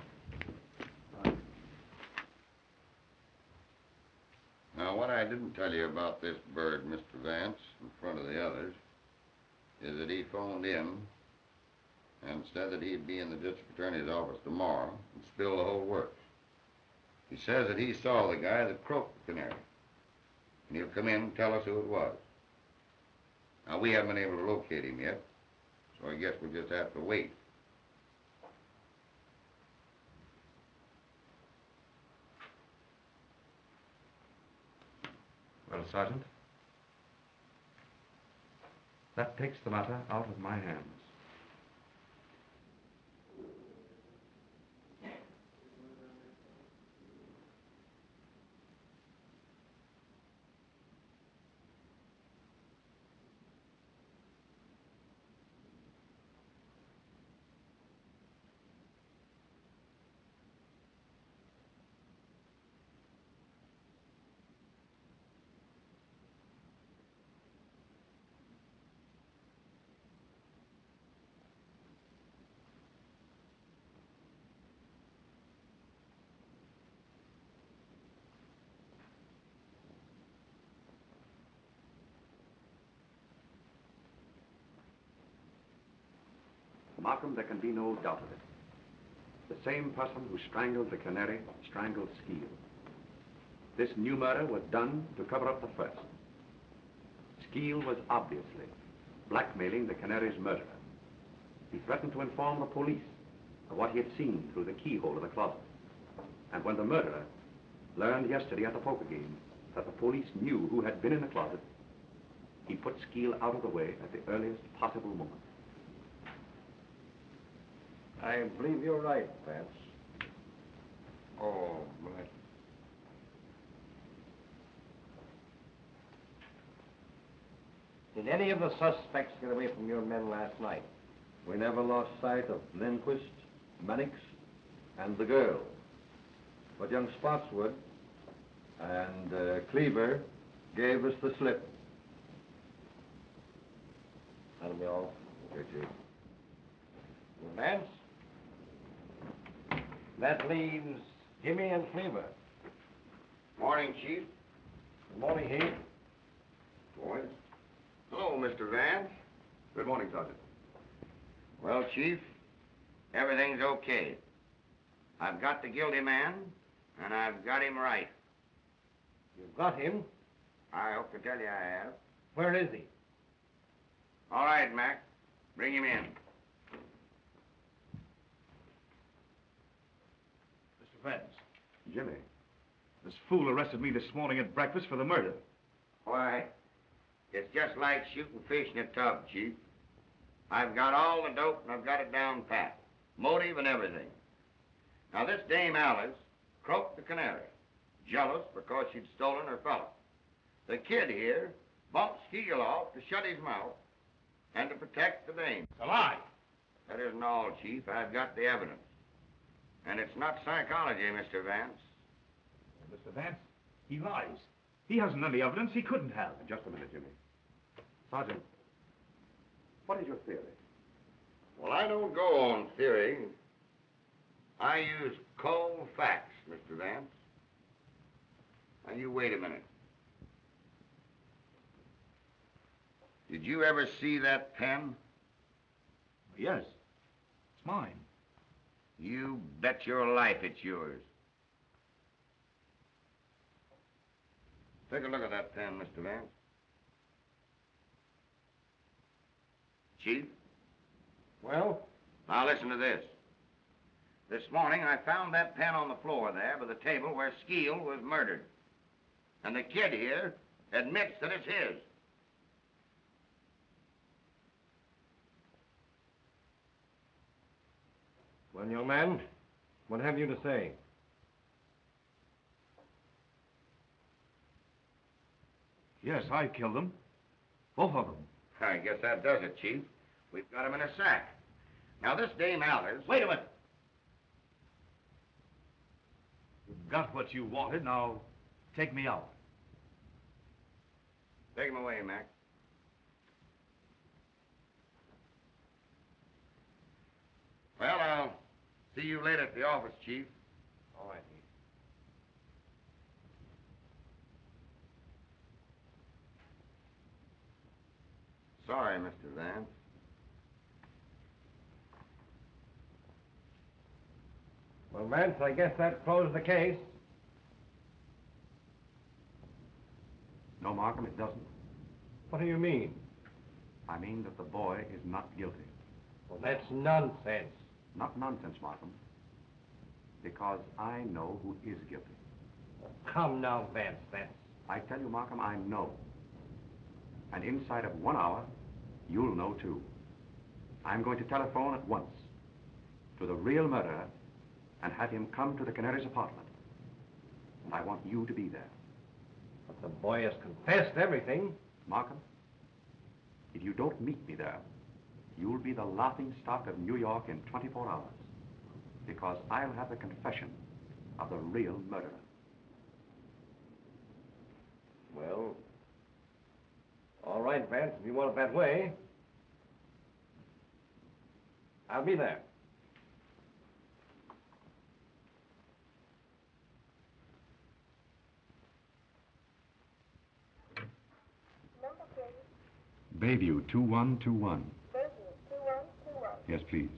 O: Now, what I didn't tell you about this bird, Mr. Vance, in front of the others, is that he phoned in and said that he'd be in the district attorney's office tomorrow and spill the whole works. He says that he saw the guy that croaked the canary, and he'll come in and tell us who it was. Now, we haven't been able to locate him yet, so I guess we'll just have to wait.
B: Well, Sergeant, that takes the matter out of my hands.
P: Markham, there can be no doubt of it. The same person who strangled the canary strangled Skeel. This new murder was done to cover up the first. Skeel was obviously blackmailing the canary's murderer. He threatened to inform the police of what he had seen through the keyhole of the closet. And when the murderer learned yesterday at the poker game that the police knew who had been in the closet, he put Skeel out of the way at the earliest possible moment.
L: I believe you're right, Vance.
O: Oh, bless.
L: Did any of the suspects get away from your men last night?
P: We never lost sight of Lindquist, Mannix, and the girl. But young Spotswood and Cleaver gave us the slip.
L: That'll be all.
P: Okay, Chief.
L: Vance? That leaves Jimmy and Cleaver.
O: Morning, Chief.
L: Good morning, Heath.
O: Boys. Hello, Mr. Vance.
P: Good morning, Sergeant.
O: Well, Chief, everything's okay. I've got the guilty man, and I've got him right.
L: You've got him?
O: I hope to tell you I have.
L: Where is he?
O: All right, Mac. Bring him in.
D: Mr. Vance,
P: Jimmy.
D: this fool arrested me this morning at breakfast for the murder.
O: Why, it's just like shooting fish in a tub, Chief. I've got all the dope and I've got it down pat. Motive and everything. Now, this Dame Alice croaked the canary, jealous because she'd stolen her fellow. The kid here bumped Skeel off to shut his mouth and to protect the dame.
D: It's a lie.
O: That isn't all, Chief. I've got the evidence. And it's not psychology, Mr. Vance.
D: Mr. Vance, he lies. He hasn't any evidence he couldn't have.
P: Just a minute, Jimmy. Sergeant, what is your theory?
O: Well, I don't go on theory. I use cold facts, Mr. Vance. Now, you wait a minute. Did you ever see that pen?
D: Yes. It's mine.
O: You bet your life it's yours. Take a look at that pen, Mr. Vance.
K: Chief?
N: Well?
K: Now listen to this. This morning I found that pen on the floor there by the table where Skeel was murdered. And the kid here admits that it's his.
L: Well, young man, what have you to say?
D: Yes, I killed them. Both of them.
K: I guess that does it, Chief. We've got him in a sack. Now, this dame Alice...
D: Wait a minute. You've got what you wanted. Now, take me out.
K: Take him away, Mac. Well, I'll see you later at the office, Chief.
L: All right.
K: Sorry, Mr. Vance.
L: Well, Vance, I guess that closed the case.
P: No, Markham, it doesn't.
L: What do you mean?
P: I mean that the boy is not guilty.
L: Well, that's nonsense.
P: Not nonsense, Markham. Because I know who is guilty.
L: Come now, Vance, that's...
P: I tell you, Markham, I know. And inside of 1 hour, you'll know too. I'm going to telephone at once to the real murderer and have him come to the Canary's apartment. And I want you to be there.
L: But the boy has confessed everything.
P: Markham, if you don't meet me there, you'll be the laughing stock of New York in 24 hours. Because I'll have the confession of the real murderer.
L: Well, all right, Vance, if you want it that way. I'll be there.
I: Number, please.
P: Bayview 2121.
I: Bayview 2121.
P: Yes, please.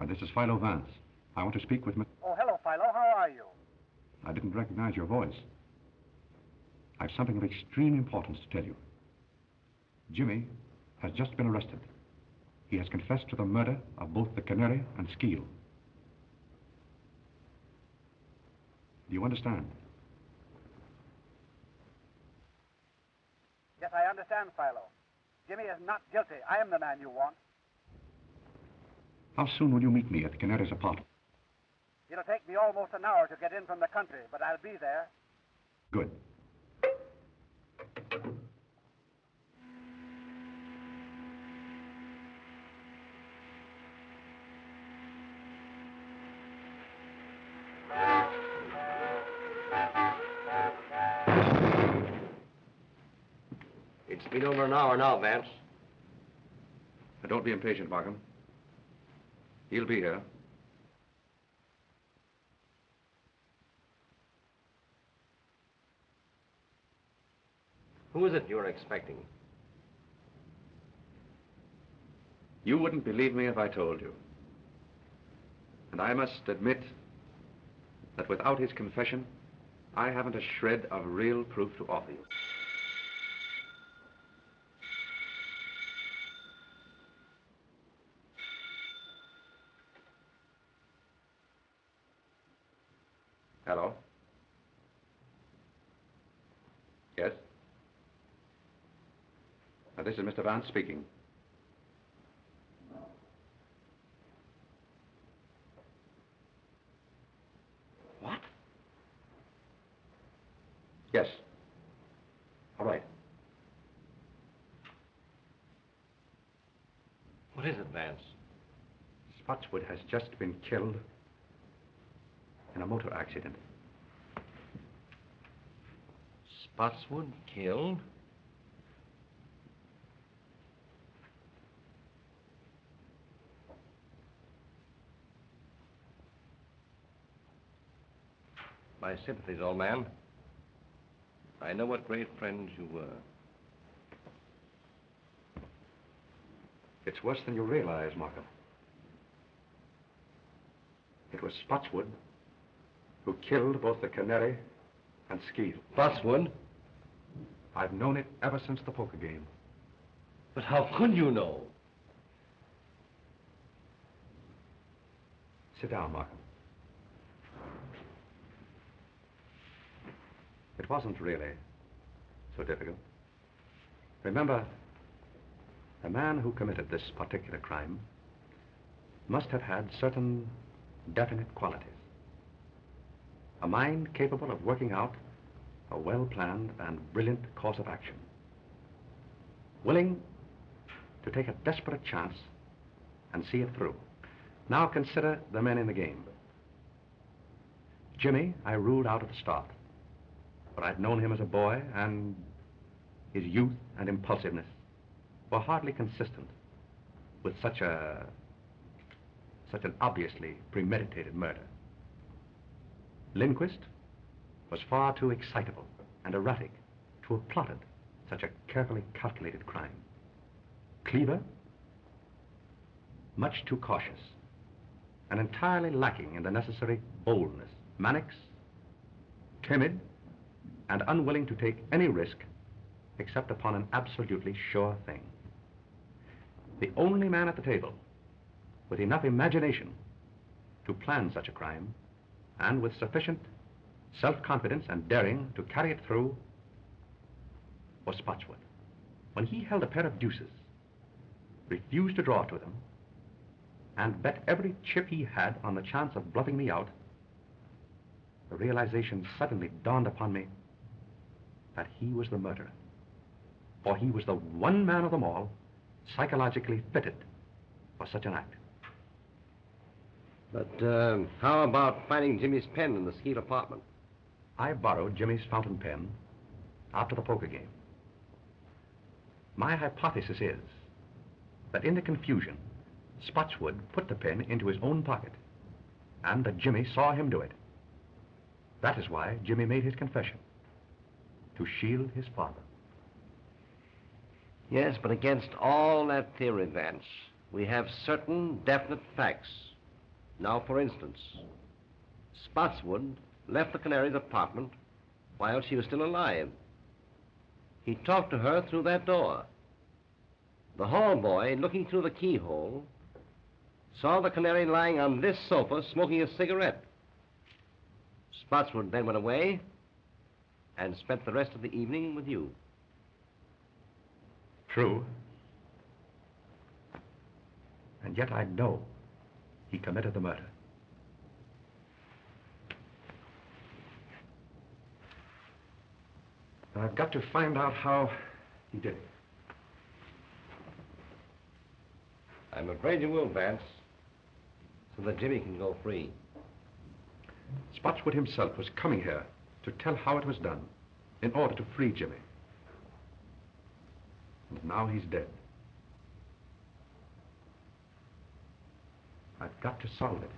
P: This is Philo Vance. I want to speak with Miss...
A: Oh, hello, Philo. How are you?
P: I didn't recognize your voice. I've something of extreme importance to tell you. Jimmy has just been arrested. He has confessed to the murder of both the Canary and Skeel. Do you understand?
A: Yes, I understand, Philo. Jimmy is not guilty. I am the man you want.
P: How soon will you meet me at the Canary's apartment?
A: It'll take me almost an hour to get in from the country, but I'll be there.
P: Good.
L: It's been over an hour now, Vance.
P: Now, don't be impatient, Markham. He'll be here.
L: Who is it you're expecting?
P: You wouldn't believe me if I told you. And I must admit that without his confession, I haven't a shred of real proof to offer you. Hello? Yes? This is Mr. Vance speaking. What? Yes. All right.
L: What is it, Vance?
P: Spotswood has just been killed in a motor accident.
L: Spotswood killed? My sympathies, old man. I know what great friends you were.
P: It's worse than you realize, Markham. It it was Spotswood who killed both the Canary and Skeel.
L: Spotswood?
P: I've known it ever since the poker game.
L: But how could you know?
P: Sit down, Markham. It wasn't really so difficult. Remember, the man who committed this particular crime must have had certain definite qualities. A mind capable of working out a well-planned and brilliant course of action. Willing to take a desperate chance and see it through. Now consider the men in the game. Jimmy, I ruled out at the start. But I'd known him as a boy, and his youth and impulsiveness were hardly consistent with such an obviously premeditated murder. Lindquist was far too excitable and erratic to have plotted such a carefully calculated crime. Cleaver, much too cautious and entirely lacking in the necessary boldness. Mannix, timid and unwilling to take any risk except upon an absolutely sure thing. The only man at the table with enough imagination to plan such a crime and with sufficient self-confidence and daring to carry it through was Spotswood. When he held a pair of deuces, refused to draw to them, and bet every chip he had on the chance of bluffing me out, the realization suddenly dawned upon me that he was the murderer. For he was the one man of them all psychologically fitted for such an act.
L: But how about finding Jimmy's pen in the Skeel apartment?
P: I borrowed Jimmy's fountain pen after the poker game. My hypothesis is that in the confusion, Spotswood put the pen into his own pocket, and that Jimmy saw him do it. That is why Jimmy made his confession, to shield his father.
L: Yes, but against all that theory, Vance, we have certain definite facts. Now, for instance, Spotswood left the Canary's apartment while she was still alive. He talked to her through that door. The hall boy, looking through the keyhole, saw the Canary lying on this sofa smoking a cigarette. Spotswood then went away and spent the rest of the evening with you.
P: True. And yet I know he committed the murder. I've got to find out how he did it.
L: I'm afraid you will, Vance, so that Jimmy can go free.
P: Spotswood himself was coming here to tell how it was done in order to free Jimmy. And now he's dead. I've got to solve it.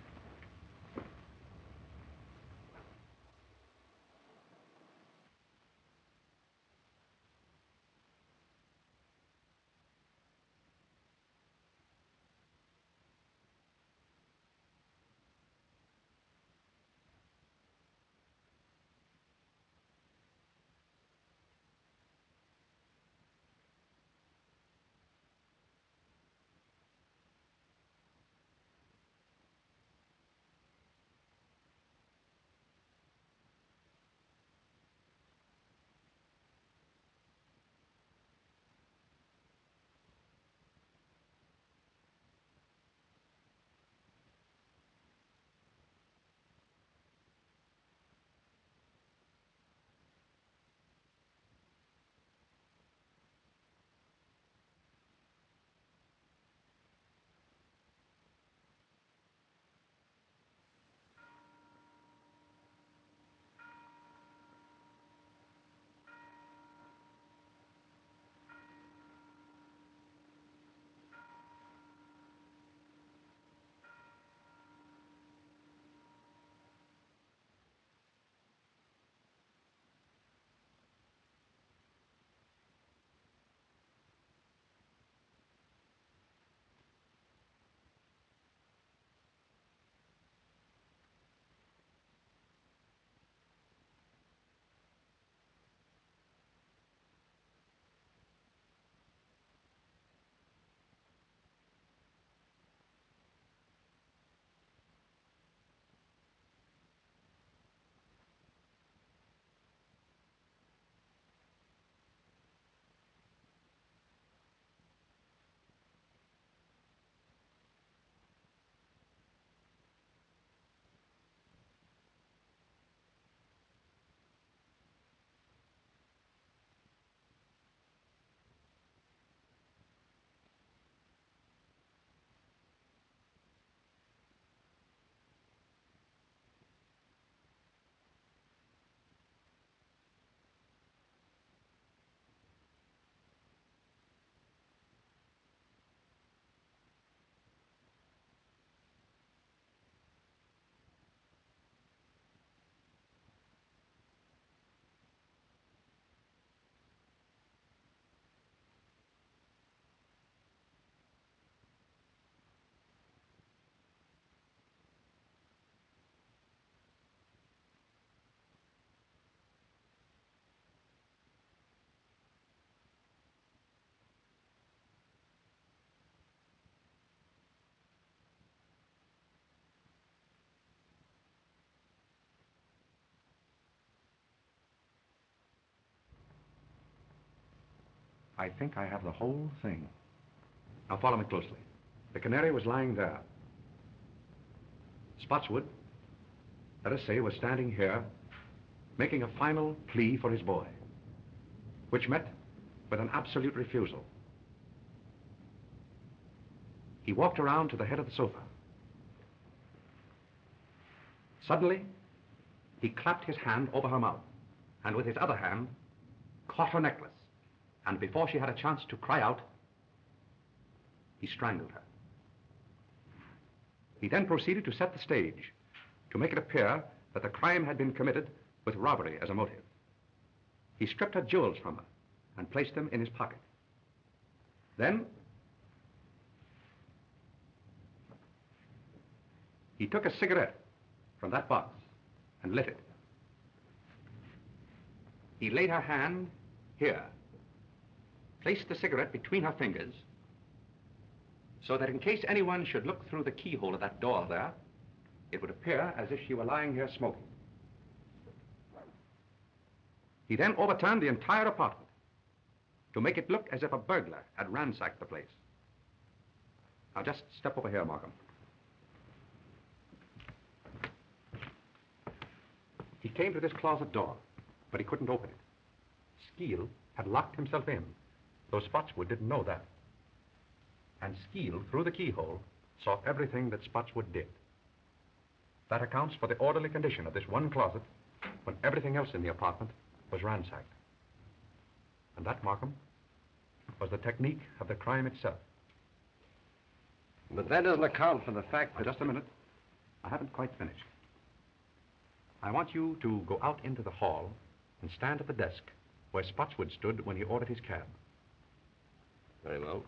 P: I think I have the whole thing. Now follow me closely. The canary was lying there. Spotswood, let us say, was standing here making a final plea for his boy, which met with an absolute refusal. He walked around to the head of the sofa. Suddenly, he clapped his hand over her mouth, and with his other hand, caught her necklace. And before she had a chance to cry out, he strangled her. He then proceeded to set the stage, to make it appear that the crime had been committed with robbery as a motive. He stripped her jewels from her and placed them in his pocket. Then, he took a cigarette from that box and lit it. He laid her hand here, placed the cigarette between her fingers, so that in case anyone should look through the keyhole of that door there, it would appear as if she were lying here smoking. He then overturned the entire apartment to make it look as if a burglar had ransacked the place. Now just step over here, Markham. He came to this closet door, but he couldn't open it. Skeel had locked himself in, though Spotswood didn't know that. And Skeel, through the keyhole, saw everything that Spotswood did. That accounts for the orderly condition of this one closet when everything else in the apartment was ransacked. And that, Markham, was the technique of the crime itself.
L: But that doesn't account for the fact that...
P: Just a minute. I haven't quite finished. I want you to go out into the hall and stand at the desk where Spotswood stood when he ordered his cab.
L: Very well.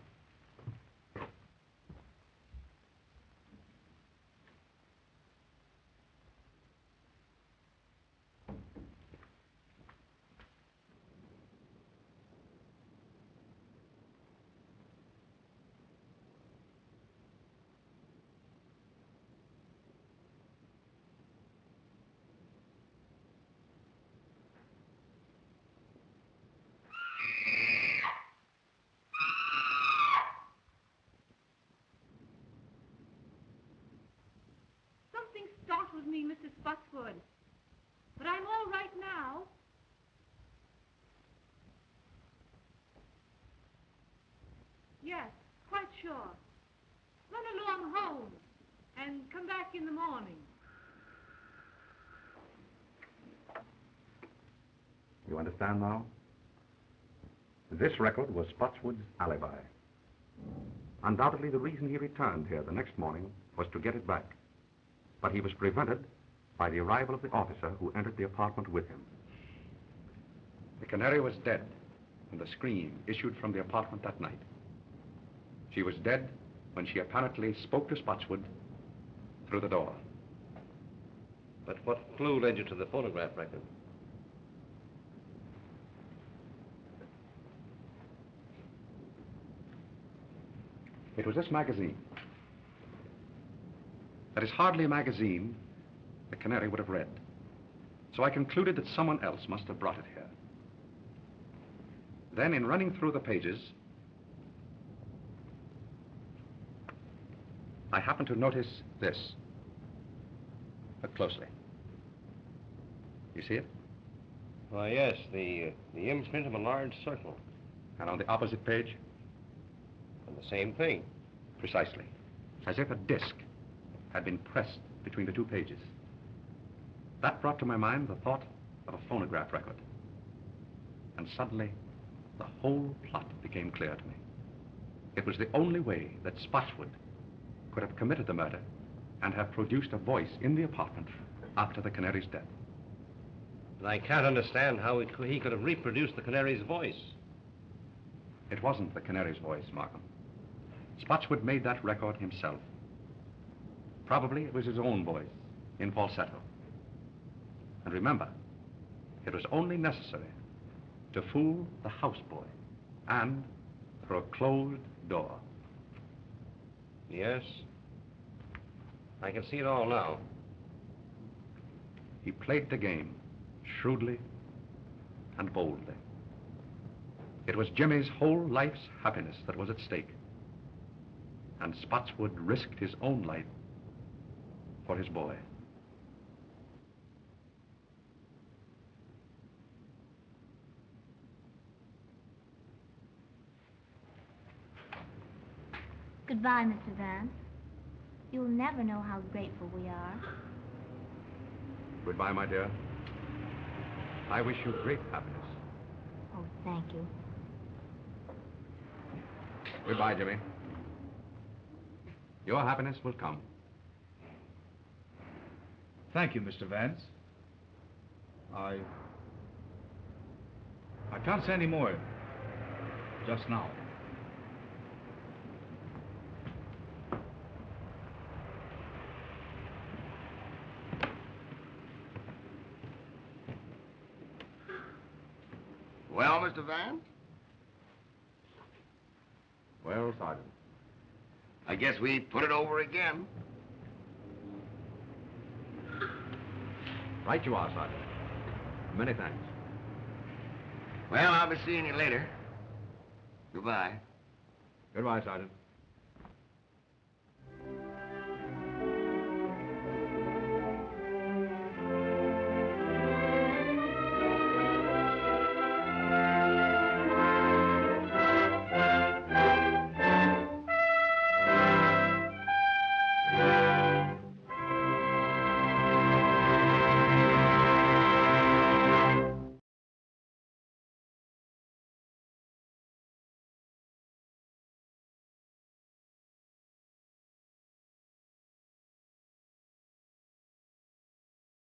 Q: Startled me, Mr. Spotswood. But I'm all right now. Yes, quite sure. Run along home and come back in the morning.
P: You understand now? This record was Spotswood's alibi. Undoubtedly, the reason he returned here the next morning was to get it back. But he was prevented by the arrival of the officer who entered the apartment with him. The canary was dead when the scream issued from the apartment that night. She was dead when she apparently spoke to Spotswood through the door.
L: But what clue led you to the phonograph record?
P: It was this magazine. That is hardly a magazine the canary would have read. So I concluded that someone else must have brought it here. Then, in running through the pages, I happened to notice this. Look closely. You see it?
L: Why, yes, the imprint of a large circle.
P: And on the opposite page?
L: And the same thing.
P: Precisely. As if a disc had been pressed between the two pages. That brought to my mind the thought of a phonograph record. And suddenly, the whole plot became clear to me. It was the only way that Spotswood could have committed the murder and have produced a voice in the apartment after the canary's death.
L: But I can't understand how he could have reproduced the canary's voice.
P: It wasn't the canary's voice, Markham. Spotswood made that record himself. Probably it was his own voice, in falsetto. And remember, it was only necessary to fool the houseboy and through a closed door.
L: Yes. I can see it all now.
P: He played the game shrewdly and boldly. It was Jimmy's whole life's happiness that was at stake. And Spotswood risked his own life for his boy.
E: Goodbye, Mr. Vance. You'll never know how grateful we are.
P: Goodbye, my dear. I wish you great happiness.
E: Oh, thank you.
P: Goodbye, Jimmy. Your happiness will come.
D: Thank you, Mr. Vance. I can't say any more just now.
O: Well, Mr. Vance?
P: Well, Sergeant.
O: I guess we put it over again.
P: Right you are, Sergeant. Many thanks.
O: Well, I'll be seeing you later. Goodbye.
P: Goodbye, Sergeant.